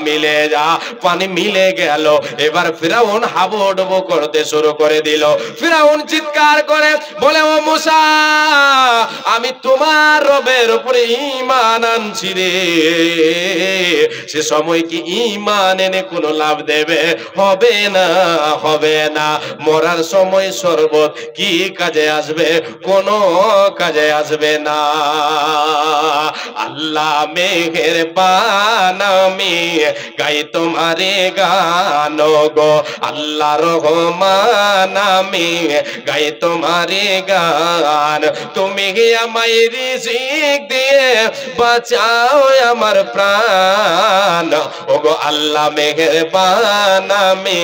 মিলে যা। পানি মিলে গেল। এবার ফিরাউন হাবুডুবু করতে শুরু করে দিল। ফিরাউন চিৎকার করে বলে, ও মুসা আমি তোমার রবের উপরে ঈমান আনছি রে। সে সময় কি ঈমান এনে কোনো লাভ দেবে? হবে না, হবে না। মরার সময় শরবত কি কাজে আসবে? কোনো কাজে আসবে না। আল্লাহ মেহেরবান আমি গাই তোমারে গান গো, আল্লাহ রহমান আমি গাই তোমারে গান। তুমি আমায় রিজিক দিয়ে বাঁচাও আমার প্রাণ, ওগো আল্লাহ মেহেরবান আমি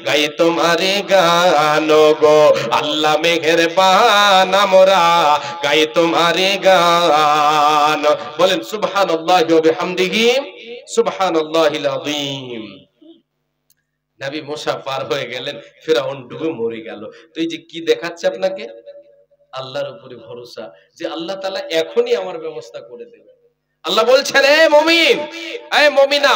গাই তোমারে গান গো, আল্লাহ মেহেরবান আমরা গাই তোমারে গান। বলেন সুবহানাল্লাহি ওয়া বিহামদিহি সুবহানাল্লাহিল আযীম। নবী মুসা পার হয়ে গেলেন, ফিরাউন ডুবে মরে গেল। তো এই যে কি দেখাচ্ছে আপনাকে? আল্লাহর উপরে ভরসা, যে আল্লাহ তাআলা এখনই আমার ব্যবস্থা করে দেবে। আল্লাহ বলছেন, এ মুমিন, এ মুমিনা,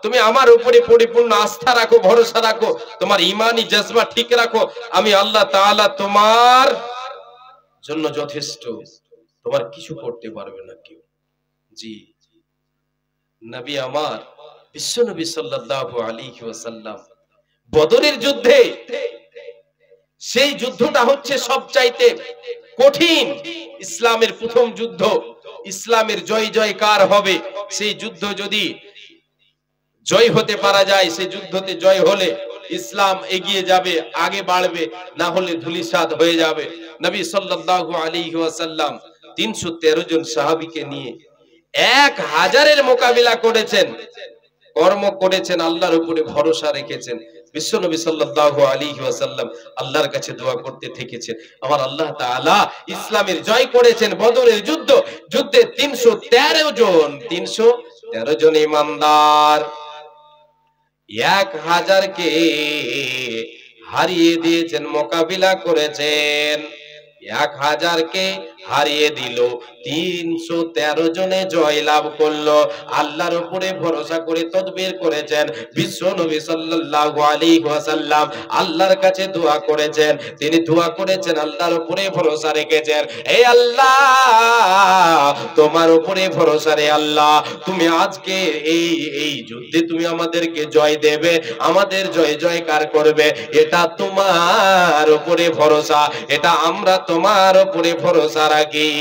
তুমি আমার উপরে পরিপূর্ণ আস্থা রাখো, ভরসা রাখো, তোমার ঈমানি জজবা ঠিক রাখো, আমি আল্লাহ তাআলা তোমার জন্য যথেষ্ট, তোমার কিছু করতে পারবে না কেউ। জি নবী আমার বিশ্ব নবী সাল্লাল্লাহু আলাইহি ওয়াসাল্লাম বদরের যুদ্ধে, সেই যুদ্ধটা হচ্ছে সবচাইতে কঠিন, ইসলামের প্রথম যুদ্ধ, ইসলামের জয় জয়কার হবে। সেই যুদ্ধ যদি জয় হতে পারা যায়, সেই যুদ্ধতে জয় হলে ইসলাম এগিয়ে যাবে, আগে বাড়বে, না হলে ধূলিসাৎ হয়ে যাবে। নবী সাল্লাল্লাহু আলাইহি ওয়াসাল্লাম 313 জন সাহাবীকে নিয়ে 1000-এর মোকাবিলা করেছেন, কর্ম করেছেন, আল্লাহর উপরে ভরসা রেখেছেন। বিশ্বনবী সাল্লাল্লাহু আলাইহি ওয়াসাল্লাম আল্লাহর কাছে দোয়া করতে থেকেছেন। আমার আল্লাহ তাআলা ইসলামের জয় করেছেন। বদরের যুদ্ধে 313 জন ঈমানদার 1000-কে হারিয়ে দিয়েছেন, মোকাবিলা করেছেন। 1000-কে হারিয়ে দিল, 313 জনে জয় লাভ করলো। আল্লাহর উপরে ভরসা করে তদবির করেছেন। বিশ্ব নবী সাল্লাল্লাহু আলাইহি ওয়াসাল্লাম আল্লাহর কাছে দোয়া করেছেন। তিনি দোয়া করেছেন, আল্লাহর উপরে ভরসা রেখেছেন। এই আল্লাহ তোমার উপরে ভরসা রে আল্লাহ, তুমি আজকে এই যুদ্ধে তুমি আমাদেরকে জয় দেবে, আমাদের জয় জয়কার করবে, এটা তোমার উপরে ভরসা, এটা আমরা তোমার উপরে ভরসা রাখি।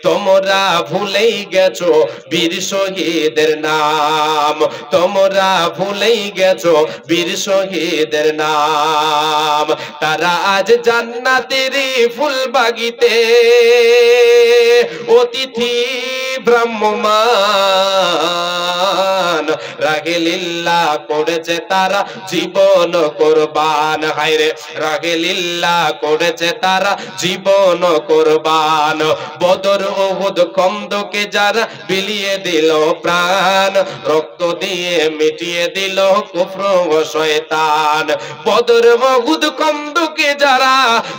তোমরা ভুলেই গেছো বীর শহীদের নাম, তোমরা ভুলেই গেছো বীর শহীদের নাম। তারা আজ জান্নাতের ফুল বাগিতে অতিথি ব্রাহ্মমান, রাগে লিল্লাহ করেছে তারা জীবন কোরবান। হায়রে রাগে লিল্লাহ করেছে তারা জীবন কোরবান। বদর উহুদ খন্দকে যারা বিলিয়ে দিল প্রাণ, রক্ত দিয়ে মিটিয়ে দিল কুফর ও শয়তান। বদর উহুদ খন্দকে যারা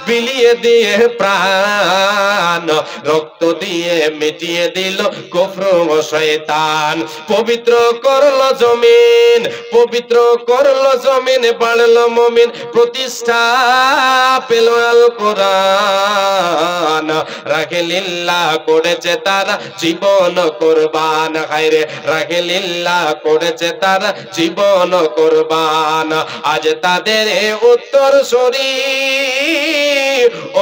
বিলিয়ে দিয়ে প্রাণ, রক্ত দিয়ে মিটিয়ে দিল কুফর ও শয়তান। পবিত্র করলো জমিন, পবিত্র করলো জমিন, বাড়লো মুমিন, প্রতিষ্ঠা পেল আল কোরআন। রাগে লিল্লাহ করেছে তারা জীবন কোরবান। হায়রে রাগে লিল্লাহ করেছে তারা জীবন কোরবান। আজ তাদের উত্তর শরী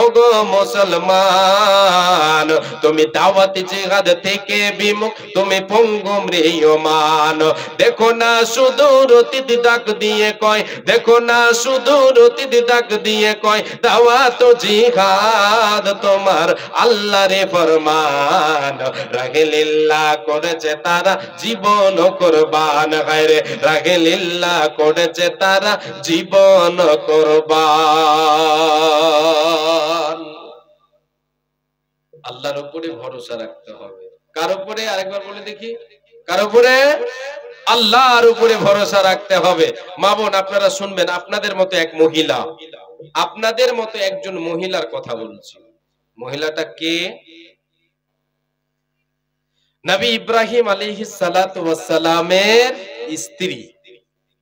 ওগো মুসলমান, তুমি দাওয়াত জিহাদ থেকে বিমুখ, তুমি পঙ্গু ম্রিয়মান। দেখো না সুদূর অতীত ডাক দিয়ে কয়, দেখো না সুদূর অতীত ডাক দিয়ে কয়, দাওয়াত জিহাদ তোমার আল্লাহরে ফরমান। রাহে লিল্লাহ করেছে তারা জীবন কুরবান, গায়রে রাহে লিল্লাহ করেছে তারা জীবন কুরবান। আল্লাহর উপরে ভরসা রাখতে হবে। কার উপরে? আরেকবার বলে দেখি, কার উপরে? আল্লাহর উপরে ভরসা রাখতে হবে। মা বোন আপনারা শুনবেন, আপনাদের মতো এক মহিলা, আপনাদের মতো একজন মহিলার কথা বলছি। মহিলাটা কে? নবী ইব্রাহিম আলাইহিস সালাতু ওয়াস সালামের স্ত্রী।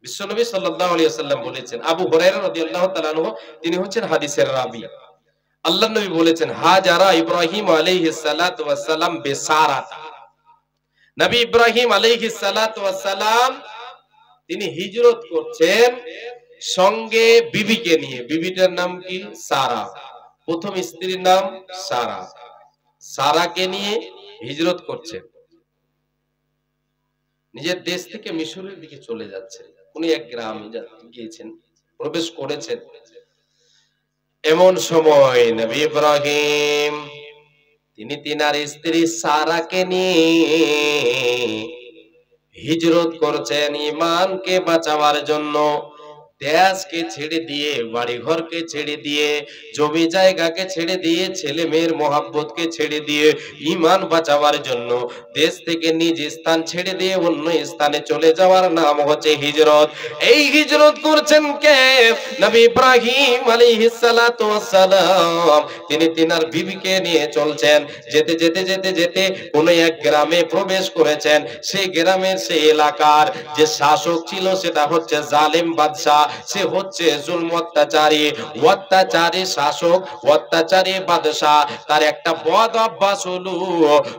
বিশ্বনবী সাল্লাল্লাহু আলাইহি ওয়াসাল্লাম বলেছেন, আবু হুরায়রা রাদিয়াল্লাহু তাআলা আনহু তিনি হচ্ছেন হাদিসের রাবী। আল্লাহর নবী বলেছেন, হাজারা ইব্রাহিম আলাইহিস সালাতু ওয়াস সালাম বিসারাতা। নবী ইব্রাহিম আলাইহিস সালাতু ওয়াস সালাম তিনি হিজরত করছেন সঙ্গে বিবিকে নিয়ে। বিবিটার নাম কি? সারা। প্রথম স্ত্রীর নাম সারা। সারাকে নিয়ে হিজরত করছেন, নিজের দেশ থেকে মিশরের দিকে চলে যাচ্ছেন। উনি এক গ্রামে গিয়েছেন, প্রবেশ করেছেন। এমন সময় নবী ইব্রাহিম তিনি তিনার স্ত্রী সারাকে নিয়ে হিজরত করছেন ঈমানকে বাঁচাবার জন্য। দেশকে ছেড়ে দিয়ে, বাড়ি ঘরকে ছেড়ে দিয়ে, জমি জায়গাকে ছেড়ে দিয়ে, ছেলে মেয়ের মোহাব্বতকে ছেড়ে দিয়ে ঈমান বাঁচাবার জন্য দেশ থেকে নিজ স্থান ছেড়ে দিয়ে অন্য স্থানে চলে যাওয়ার নাম হচ্ছে হিজরত। এই হিজরত করছেন কে? নবী ইব্রাহিম আলাইহিস সালাতু ওয়াস সালাম তিনি তিনার বিবিকে নিয়ে চলছেন। যেতে যেতে যেতে যেতে কোন এক গ্রামে প্রবেশ করেছেন। সেই গ্রামের সেই এলাকার যে শাসক ছিল সেটা হচ্ছে জালেম বাদশা, সে হচ্ছে জুলম অত্যাচারী, অত্যাচারী শাসক, অত্যাচারী বাদশা। তার একটা বদ অভ্যাস হলো,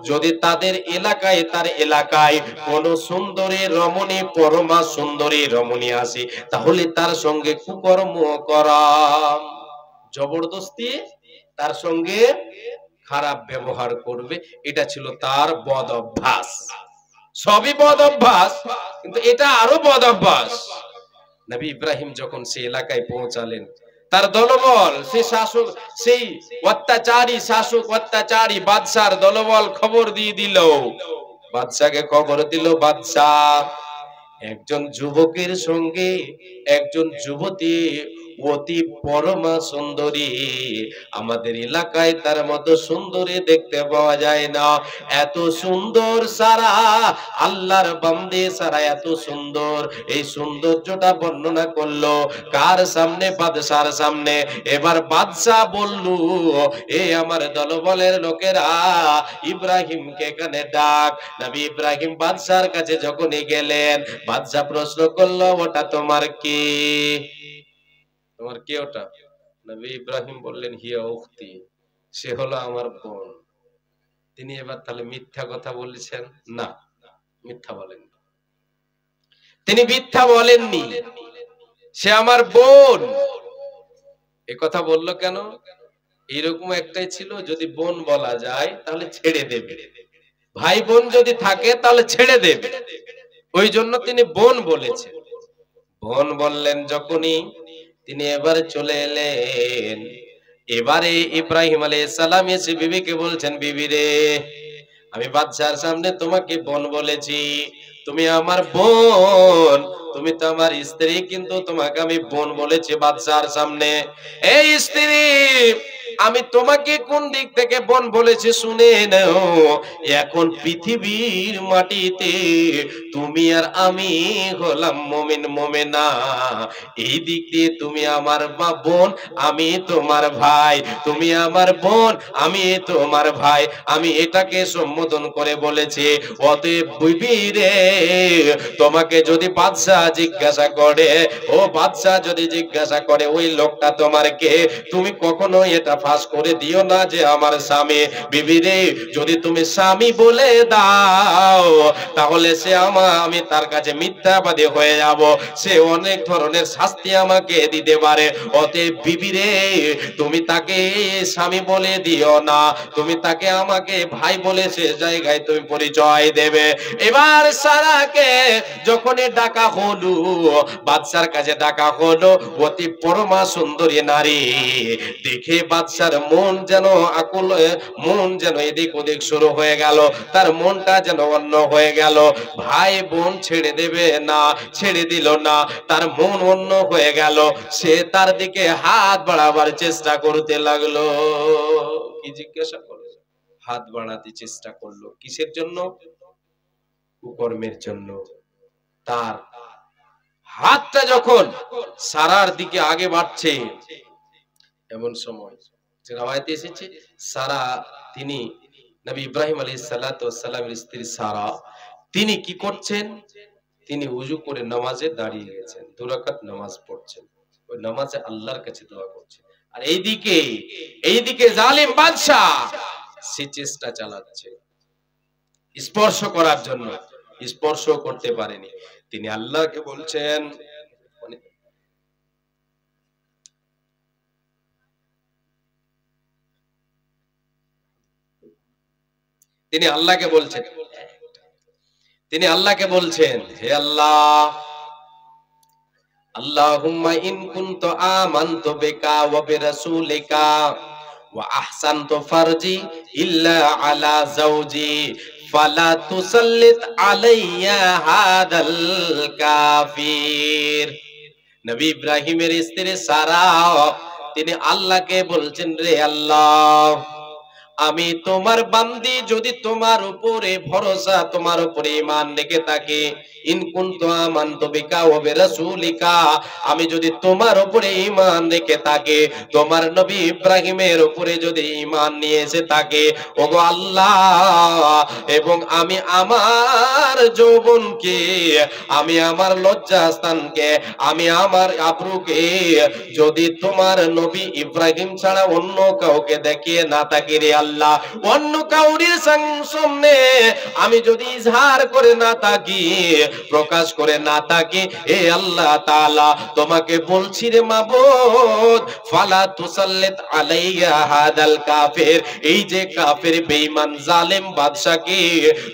যদি তাদের এলাকায়, তার এলাকায় কোন সুন্দরী রমণী, পরমা সুন্দরী রমণী আসে, তাহলে তার সঙ্গে কুকর্ম করা, জবরদস্তি তার সঙ্গে খারাপ ব্যবহার করবে। এটা ছিল তার বদ অভ্যাস। সবই বদ অভ্যাস, কিন্তু এটা আরো বদ অভ্যাস। নবী ইব্রাহিম যখন সেই এলাকায় পৌঁছালেন, তার দলবল, সেই শাসক, সেই অত্যাচারী শাসক, অত্যাচারী বাদশার দলবল খবর দিয়ে দিল, বাদশাকে খবর দিল, বাদশাহ একজন যুবকের সঙ্গে একজন যুবতী অতি পরমা সুন্দরী, আমাদের এলাকায় তার মতো সুন্দরী দেখতে পাওয়া যায় না। এত সুন্দর সারা, আল্লাহর বান্দে সারা এত সুন্দর। এই সৌন্দর্যটা বর্ণনা করলো কার সামনে? বাদশার সামনে। এবার বাদশাহ বলল, এ আমার দলবলের লোকেরা, ইব্রাহিমকে এখানে ডাক। নবী ইব্রাহিম বাদশার কাছে যখনই গেলেন, বাদশাহ প্রশ্ন করলো, ওটা তোমার কি? তোমার কে ওটা? নবী ইব্রাহিম বললেন, হিয়া উখতি, সে হলো আমার বোন। তিনি এবার তাহলে মিথ্যা কথা বলেছেন? না, মিথ্যা বলেন, তিনি মিথ্যা বলেননি, সে আমার বোন। এ কথা বললো কেন? এরকম একটাই ছিল, যদি বোন বলা যায় তাহলে ছেড়ে দেবে, ভাই বোন যদি থাকে তাহলে ছেড়ে দেবে, ওই জন্য তিনি বোন বলেছেন। বোন বললেন যখনই, তিনি এবারে চলে এলেন। এবারে ইব্রাহিম আলাইহিস সালাম এসে বিবিকে বলছেন, বিবি রে, আমি বাদশার সামনে তোমাকে বোন বলেছি, তুমি আমার বোন, তুমি তো আমার স্ত্রী, কিন্তু তোমাকে আমি বোন বলেছি বাদশার সামনে। এই স্ত্রী, আমি তোমাকে কোন দিক থেকে বোন বলেছি শুনে নাও। এখন পৃথিবীর মাটিতে তুমি আর আমি হলাম মুমিন মুমিনা, এই দিক দিয়ে তুমি আমার বোন, আমি তোমার ভাই, তুমি আমার বোন, আমি তোমার ভাই, আমি এটাকে সম্বোধন করে বলেছি। অতএব বিবি রে, তোমাকে যদি বাদশাহ জিজ্ঞাসা করে, ও বাদশাহ যদি জিজ্ঞাসা করে ওই লোকটা তোমার কে, তুমি কখনো এটা প্রকাশ করে দিও না যে আমার স্বামী। বিবি রে, যদি তুমি স্বামী বলে দাও তাহলে সে আমি তার কাছে মিথ্যাবাদী হয়ে যাব, সে অনেক ধরনের শাস্তি আমাকে দিতে পারে। অতএব বিবি রে, তুমি তাকে স্বামী বলে দিও না, তুমি তাকে আমাকে ভাই বলে সে জায়গায় তুমি পরিচয় দেবে। এবার সারাকে যখনই ডাকা হলো, বাদশার কাছে ডাকা হলো, অতি পরমা সুন্দরী নারী দেখে বাদশার মন যেন আকুল, মন যেন এদিক ওদিক শুরু হয়ে গেল, তার মনটা যেন অন্য হয়ে গেল। ভাই বোন ছেড়ে দেবে না, ছেড়ে দিল না, তার মন অন্য হয়ে গেল। সে তার দিকে হাত বাড়াবার চেষ্টা করতে লাগলো। কি জিজ্ঞাসা করলো? হাত বাড়াতে চেষ্টা করলো কিসের জন্য? কুকর্মের জন্য। তার হাতটা যখন সারার দিকে আগে বাড়ছে, এমন সময় যে রাওয়ায়াতে এসেছে সারা, তিনি নবী ইব্রাহিম আলাইহিস সালাতু ওয়াস সালামের স্ত্রী সারা, তিনি কি করছেন? তিনি ওযু করে নামাজে দাঁড়িয়ে গেছেন, 2 রাকাত নামাজ পড়ছেন, ওই নামাজে আল্লাহর কাছে দোয়া করছেন। আর এইদিকে জালিম বাদশা সে চেষ্টা চালাচ্ছে স্পর্শ করার জন্য, স্পর্শ করতে পারেনি। তিনি আল্লাহকে বলছেন, তিনি আল্লাহকে বলছেন, তিনি আল্লাহকে বলছেন, হে আল্লাহ, আল্লাহুম্মা ইন কুনতু আমানতু বিকা ওয়া বিরাসূলিকা ওয়া আহসানতু ফারজি ইল্লা আলা যাওজি ফালা তুসাল্লিত আলাইয়া হাদাল কাফির। নবী ইব্রাহিমের স্ত্রী সারা তিনি আল্লাহকে বলছেন, রে আল্লাহ, আমি তোমার বান্দি যদি তোমার উপরে ভরসা, তোমার উপরে ঈমান রেখে থাকি, ইন কুনতু আমানতু বিকা ওয়া বিরাসূলিকা, আমি যদি তোমার উপরে ঈমান রেখে থাকি, তোমার নবী ইব্রাহিমের উপরে যদি ঈমান নিয়ে এসে থাকে, ওগো আল্লাহ, এবং আমি আমার যৌবনকে, আমি আমার লজ্জাস্থানকে, আমি আমার আবরুকে যদি তোমার নবী ইব্রাহিম ছাড়া অন্য কাউকে দেখিয়ে না থাকি, রে আল্লাহ, অন্য কাউরির সামনে আমি যদি ইজহার করে না থাকি, প্রকাশ করে না থাকি, এ আল্লাহ তাআলা, তোমাকে বলছি রে মাবুদ, ফালা তুসাল্লিত আলাইয়া হাদাল কাফির, এই যে কাফের বেঈমান জালেম বাদশাকে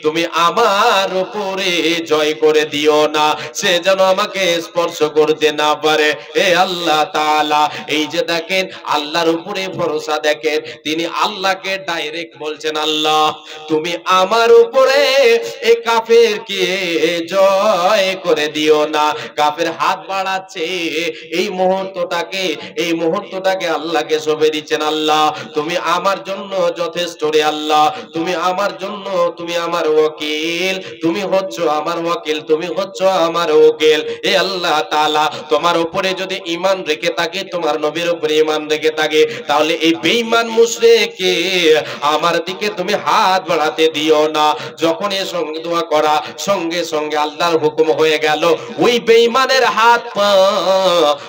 তুমি আমার উপরে জয় করে দিও না, সে যেন আমাকে স্পর্শ করতে না পারে। এ আল্লাহ তাআলা, এই যে দেখেন আল্লাহর উপরে ভরসা, দেখেন তিনি আল্লাহকে ডাইরেক্ট বলছেন, আল্লাহ তুমি আমার উপরে এই কাফেরকে জয় করে দিও না। কাফের হাত বাড়াচ্ছে, এই মুহূর্তটাকে আল্লাহকে সঁপে দিচ্ছেন, আল্লাহ তুমি আমার জন্য যথেষ্ট রে আল্লাহ, তুমি আমার জন্য, তুমি আমার ওয়াকিল, তুমি হচ্ছ আমার ওয়াকিল, তুমি হচ্ছ আমার ওয়াকিল। এ আল্লাহ তাআলা, তোমার উপরে যদি ঈমান রেখে থাকে, তোমার নবীর উপরে ঈমান রেখে থাকে, তাহলে এই বেঈমান মুশরিককে আমার দিকে তুমি হাত বাড়াতে দিও না। যখন এর সঙ্গে দোয়া করা, সঙ্গে সঙ্গে আল্লাহর হুকুম হয়ে গেল, ওই বেঈমানের হাত পা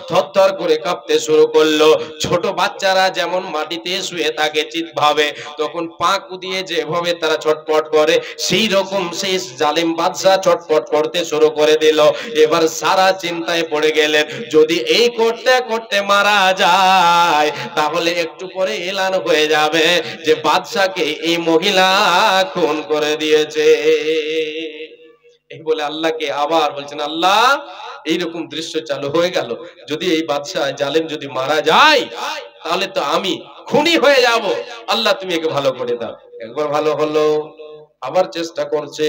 থরথর করে কাঁপতে শুরু করলো। ছোট বাচ্চারা যেমন মাটিতে শুয়ে থাকে চিৎভাবে, তখন পা কুদিয়ে যেভাবে তারা ছটপট করে, সেই রকম সেই জালিম বাদশা ছটপট করতে শুরু করে দিল। এবার সারা চিন্তায় পড়ে গেলেন, যদি এই করতে করতে মারা যায় তাহলে একটু পরে এলান হয়ে যাবে যে বাদশাকে এই মহিলা খুন করে দিয়েছে। এই বলে আল্লাহকে আবার বলছেন, আল্লাহ এইরকম দৃশ্য চালু হয়ে গেল, যদি এই বাদশা জালেম যদি মারা যায় তাহলে তো আমি খুনি হয়ে যাব, আল্লাহ তুমি একে ভালো করে দাও। একবার ভালো হলো, আবার চেষ্টা করছে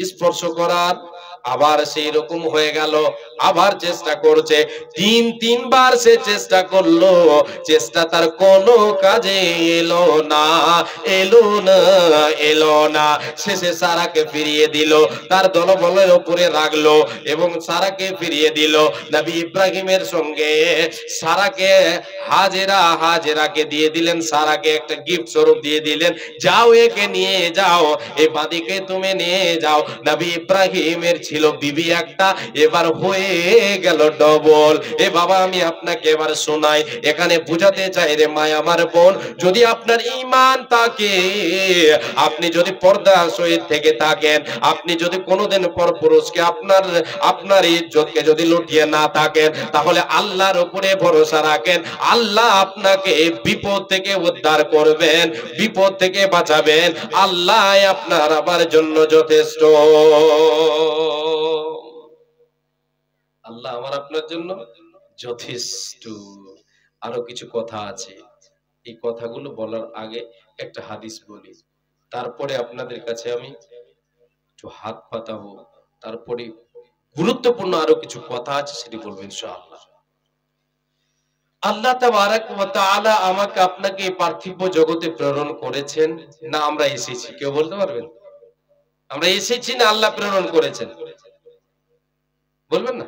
স্পর্শ করার, আবার সেই রকম হয়ে গেল, আবার চেষ্টা করছে, তিনবার সে চেষ্টা করলো, চেষ্টা তার কোনো কাজে এলো না। শেষে সারাকে ফিরিয়ে দিল, তার দলবলের উপরে রাখলো এবং সারাকে ফিরিয়ে দিল। নবী ইব্রাহিমের সঙ্গে সারাকে হাজেরাকে দিয়ে দিলেন, সারাকে একটা গিফট স্বরূপ দিয়ে দিলেন, যাও একে নিয়ে যাও, এই বাদীকে তুমি নিয়ে যাও। নবী ইব্রাহিমের ছিল বিবি একটা, এবার হয়ে গেল ডবল। এ বাবা আমি আপনাকে এবার শোনাই, এখানে বুঝাতে চাই রে মা আমার বোন, যদি আপনার ঈমান থাকে, আপনি যদি পর্দা সহিত থেকে থাকেন, আপনি যদি কোনোদিন পর পুরুষকে আপনার ইজ্জতকে যদি লুটিয়ে না থাকেন, তাহলে আল্লাহর উপরে ভরসা রাখেন, আল্লাহ আপনাকে বিপদ থেকে উদ্ধার করবেন, বিপদ থেকে বাঁচাবেন। আল্লাহ আপনার আমার জন্য যথেষ্ট। আল্লাহ আমার আপনার জন্য যথেষ্ট। আরো কিছু কথা আছে, এই কথাগুলো বলার আগে একটা হাদিস বলি, তারপরে আপনাদের কাছে আমি একটু হাত পাতাবো, তারপরে গুরুত্বপূর্ণ আরো কিছু কথা আছে সেটি বলবো ইনশাআল্লাহ। আল্লাহ তাবারাক ওয়া তাআলা আমাকে আপনাকে এই পার্থিব জগতে প্রেরণ করেছেন, না আমরা এসেছি? কেউ বলতে পারবেন? আমরা এসেছি না আল্লাহ প্রেরণ করেছেন? বলবেন না?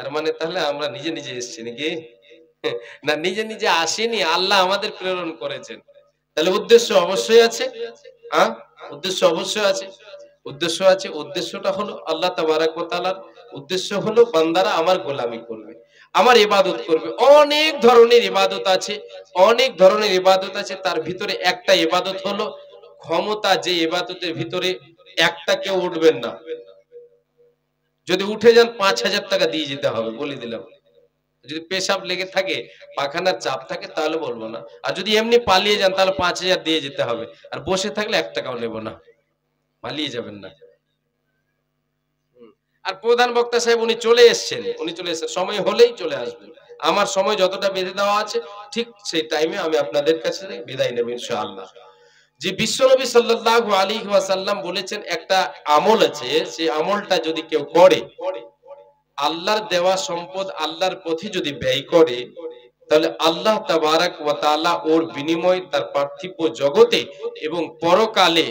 এর মানে তাহলে আমরা নিজে নিজে এসেছি নাকি? না, নিজে নিজে আসেনি, আল্লাহ আমাদের প্রেরণ করেছেন। তাহলে উদ্দেশ্য অবশ্যই আছে। হ্যাঁ, উদ্দেশ্য অবশ্যই আছে। উদ্দেশ্য আছে। উদ্দেশ্যটা হলো আল্লাহ তাবারাক ওয়া তাআলার উদ্দেশ্য হলো বান্দারা আমার গোলামি করবে, আমার ইবাদত করবে। অনেক ধরনের ইবাদত আছে, অনেক ধরনের ইবাদত আছে। তার ভিতরে একটা ইবাদত হলো ক্ষমতা, যে ইবাদতের ভিতরে একটা কেউ উঠবেন না। যদি উঠে যান ৫,০০০ টাকা দিয়ে যেতে হবে, বলে দিলাম। যদি পেশাব লেগে থাকে, পাখানার চাপ থাকে, তাহলে বলবো না। আর যদি এমনি পালিয়ে যান তাহলে ৫,০০০ দিয়ে যেতে হবে। আর বসে থাকলে ১ টাকাও নেব না, পালিয়ে যাবেন না। আর প্রধান বক্তা সাহেব উনি চলে এসেছেন, সময় হলেই চলে আসবেন। আমার সময় যতটা বেঁধে দেওয়া আছে ঠিক সেই টাইমে আমি আপনাদের কাছে বিদায় নেব ইনশাআল্লাহ। যে বিশ্বনবী সাল্লাল্লাহু আলাইহি ওয়াসাল্লাম বলেছেন একটা আমল আছে, সেই আমলটা যদি কেউ করে, আল্লাহর দেওয়া সম্পদ আল্লাহর পথে যদি ব্যয় করে, তাহলে আল্লাহ তাবারাক ওয়া তাআলা ওর বিনিময় তার পার্থিব জগতে এবং পরকালে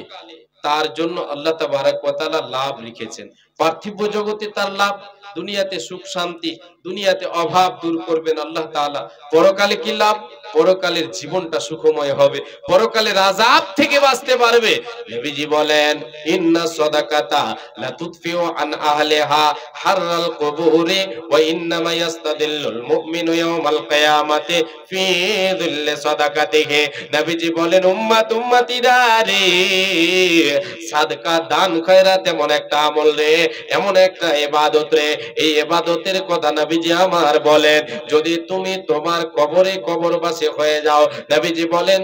তার জন্য আল্লাহ তাবারাক ওয়া তাআলা লাভ লিখেছেন। পার্থিব জগতে তার লাভ, দুনিয়াতে সুখ শান্তি, দুনিয়াতে অভাব দূর করবেন আল্লাহ তাআলা। পরকালে কি লাভ? পরকালের জীবনটা সুখময় হবে, পরকালের আযাব থেকে বাঁচতে পারবে। নবীজি বলেন, ইন্না সাদাকাতা লা তুদফিউ আন আহলিহা হাররাল কুবুরি ওয়া ইন্নামা ইয়াস্তাদিল্লুল মুমিনু ইয়াওমাল কিয়ামাতি ফি যিল্লি সাদাকাতিহি। নবীজি বলেন, উম্মতিরা রে, সাদকা দান খয়রাত এমন একটা আমল রে, এমন একটা ইবাদত রে, এই ইবাদতের কথা নবীজি আমার বলেন, যদি তুমি তোমার কবরে কবরবাসী হয়ে যাও, নবীজি বলেন,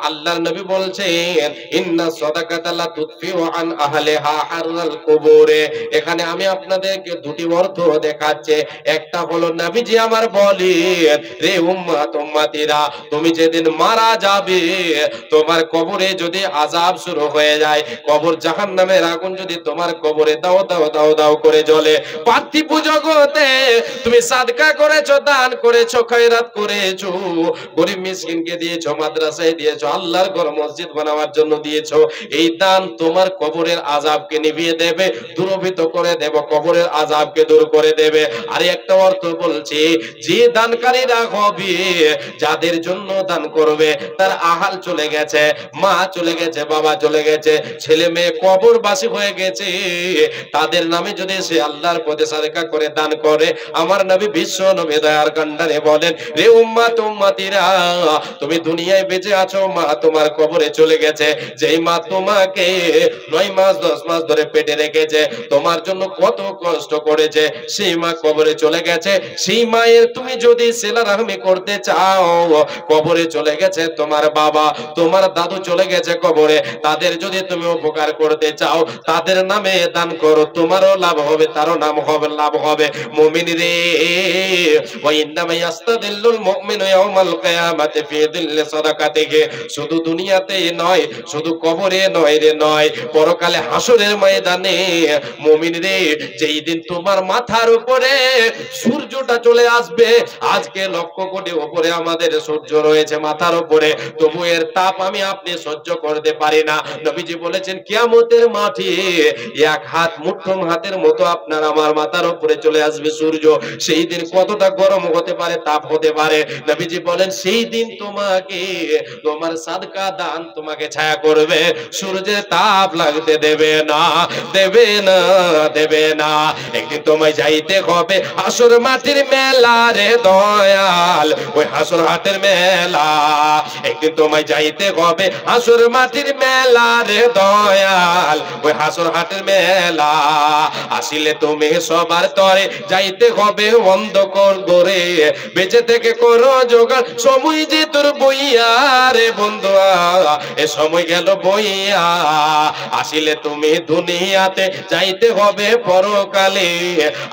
আল্লাহর নবী বলছেন, ইন্না সাদাকাতা লা তুদফিউ আন আহলিহা হাররাল কুবুরে। এখানে আমি আপনাদেরকে দুটি অর্থ দেখাচ্ছি। একটা হলো নবীজি আমার বলেন, রে উম্মতিরা, তুমি যেদিন মারা যাবে, তোমার কবরে যদি আযাব শুরু হয়ে যায়, কবর জাহান্নামের আগুন যদি তোমার কবরে দাও দাও দাও দাও করে জ্বলে, পার্থিব জগতে তুমি সাদকা করেছো, দান করেছো, খয়রাত করেছো, গরিব মিসকিনকে দিয়েছো, মাদ্রাসায় দিয়েছো, আল্লাহর ঘর মসজিদ বানাবার জন্য দিয়েছো, এই দান তোমার কবরের আযাবকে নিভিয়ে দেবে, দূরভূত করে দেবে, কবরের আযাবকে দূর করে দেবে। আর একটা অর্থ বলছি, যে দানকারীরা হবে, যাদের জন্য দান করবে, তার আহাল চলে গেছে, মা চলে গেছে, বাবা চলে গেছে, ছেলে মেয়ে কবরবাসী হয়ে গেছে, তাদের নামে যদি সে আল্লাহর পথে সাদকা করে দান করে, আমার নবী বিশ্ব নবী দয়ার কান্ডারে বলেন, রে উম্মতিরা, তুমি দুনিয়ায় বেঁচে আছো, মা তোমার কবরে চলে গেছে, যেই মা তোমাকে 9 মাস 10 মাস ধরে পেটে রেখেছে, তোমার জন্য কত কষ্ট করেছে, সেই মা কবরে চলে গেছে। সেই মায়ের তুমি যদি সিলা রাহমি করতে চাও, কবরে চলে গেছে তোমার বাবা, তোমার দাদু চলে গেছে কবরে, তাদের যদি তুমি উপকার করতে চাও, তাদের নামে দান করো, তোমারও লাভ হবে, তারও নাম হবে, লাভ হবে। মুমিন রে, ওয়া ইন্নামা ইয়াস্তাদিল্লুল মুমিনু ইয়াওমাল কিয়ামাতি ফি যিল্লি সাদাকাতিহি। শুধু দুনিয়াতেই নয়, শুধু কবরে নয় রে নয়, পরকালে হাসরের ময়দানে মুমিন রে, যেই দিন তোমার মাথার উপরে সূর্যটা চলে আসবে, আজকে লক্ষ কোটি উপরে আমাদের সূর্য রয়েছে মাথার উপরে, তবু এর তাপ আমি আপনি সহ্য করতে পারি না। নবীজি বলেছেন, কিয়ামতের মাঠে এক হাত মুঠ্ঠম হাতের মতো আপনার আমার মাথার উপরে চলে আসবে সূর্য, সেই দিন কতটা গরম হতে পারে, তাপ হতে পারে। নবীজি বলেন, সেই এই দিন তোমাকে তোমার সাদকা দান তোমাকে ছায়া করবে, সূর্যের তাপ লাগতে দেবে না, দেবে না, দেবে না। একদিন তোমায় যাইতে হবে হাসর মাটির মেলা রে দয়াল, ওই হাসর হাটের মেলা। একদিন তোমায় যাইতে হবে হাসর মাটির মেলা রে দয়াল, ওই হাসর হাটের মেলা। আসিলে তুমি সবার তরে যাইতে হবে অন্ধকার গরে, বেঁচে থেকে করো জোগাড়, সময় যে তোর বইয়া রে বন্ধুয়া, এ সময় গেল বইয়া। আসিলে তুমি দুনিয়াতে যাইতে হবে পরকালে,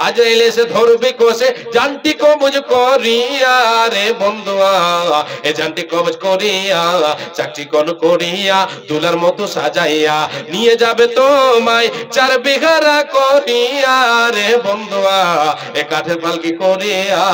আজরাইল এসে ধরবে কোষে জানটি কবজ করিয়া রে বন্ধুয়া, এ জানটি কবজ করিয়া, চাকরি কোন করিয়া দুলার মতো সাজাইয়া নিয়ে যাবে তোমায় 4 বিঘা করিয়া রে বন্ধুয়া, এ কাঠের পালকি করিয়া।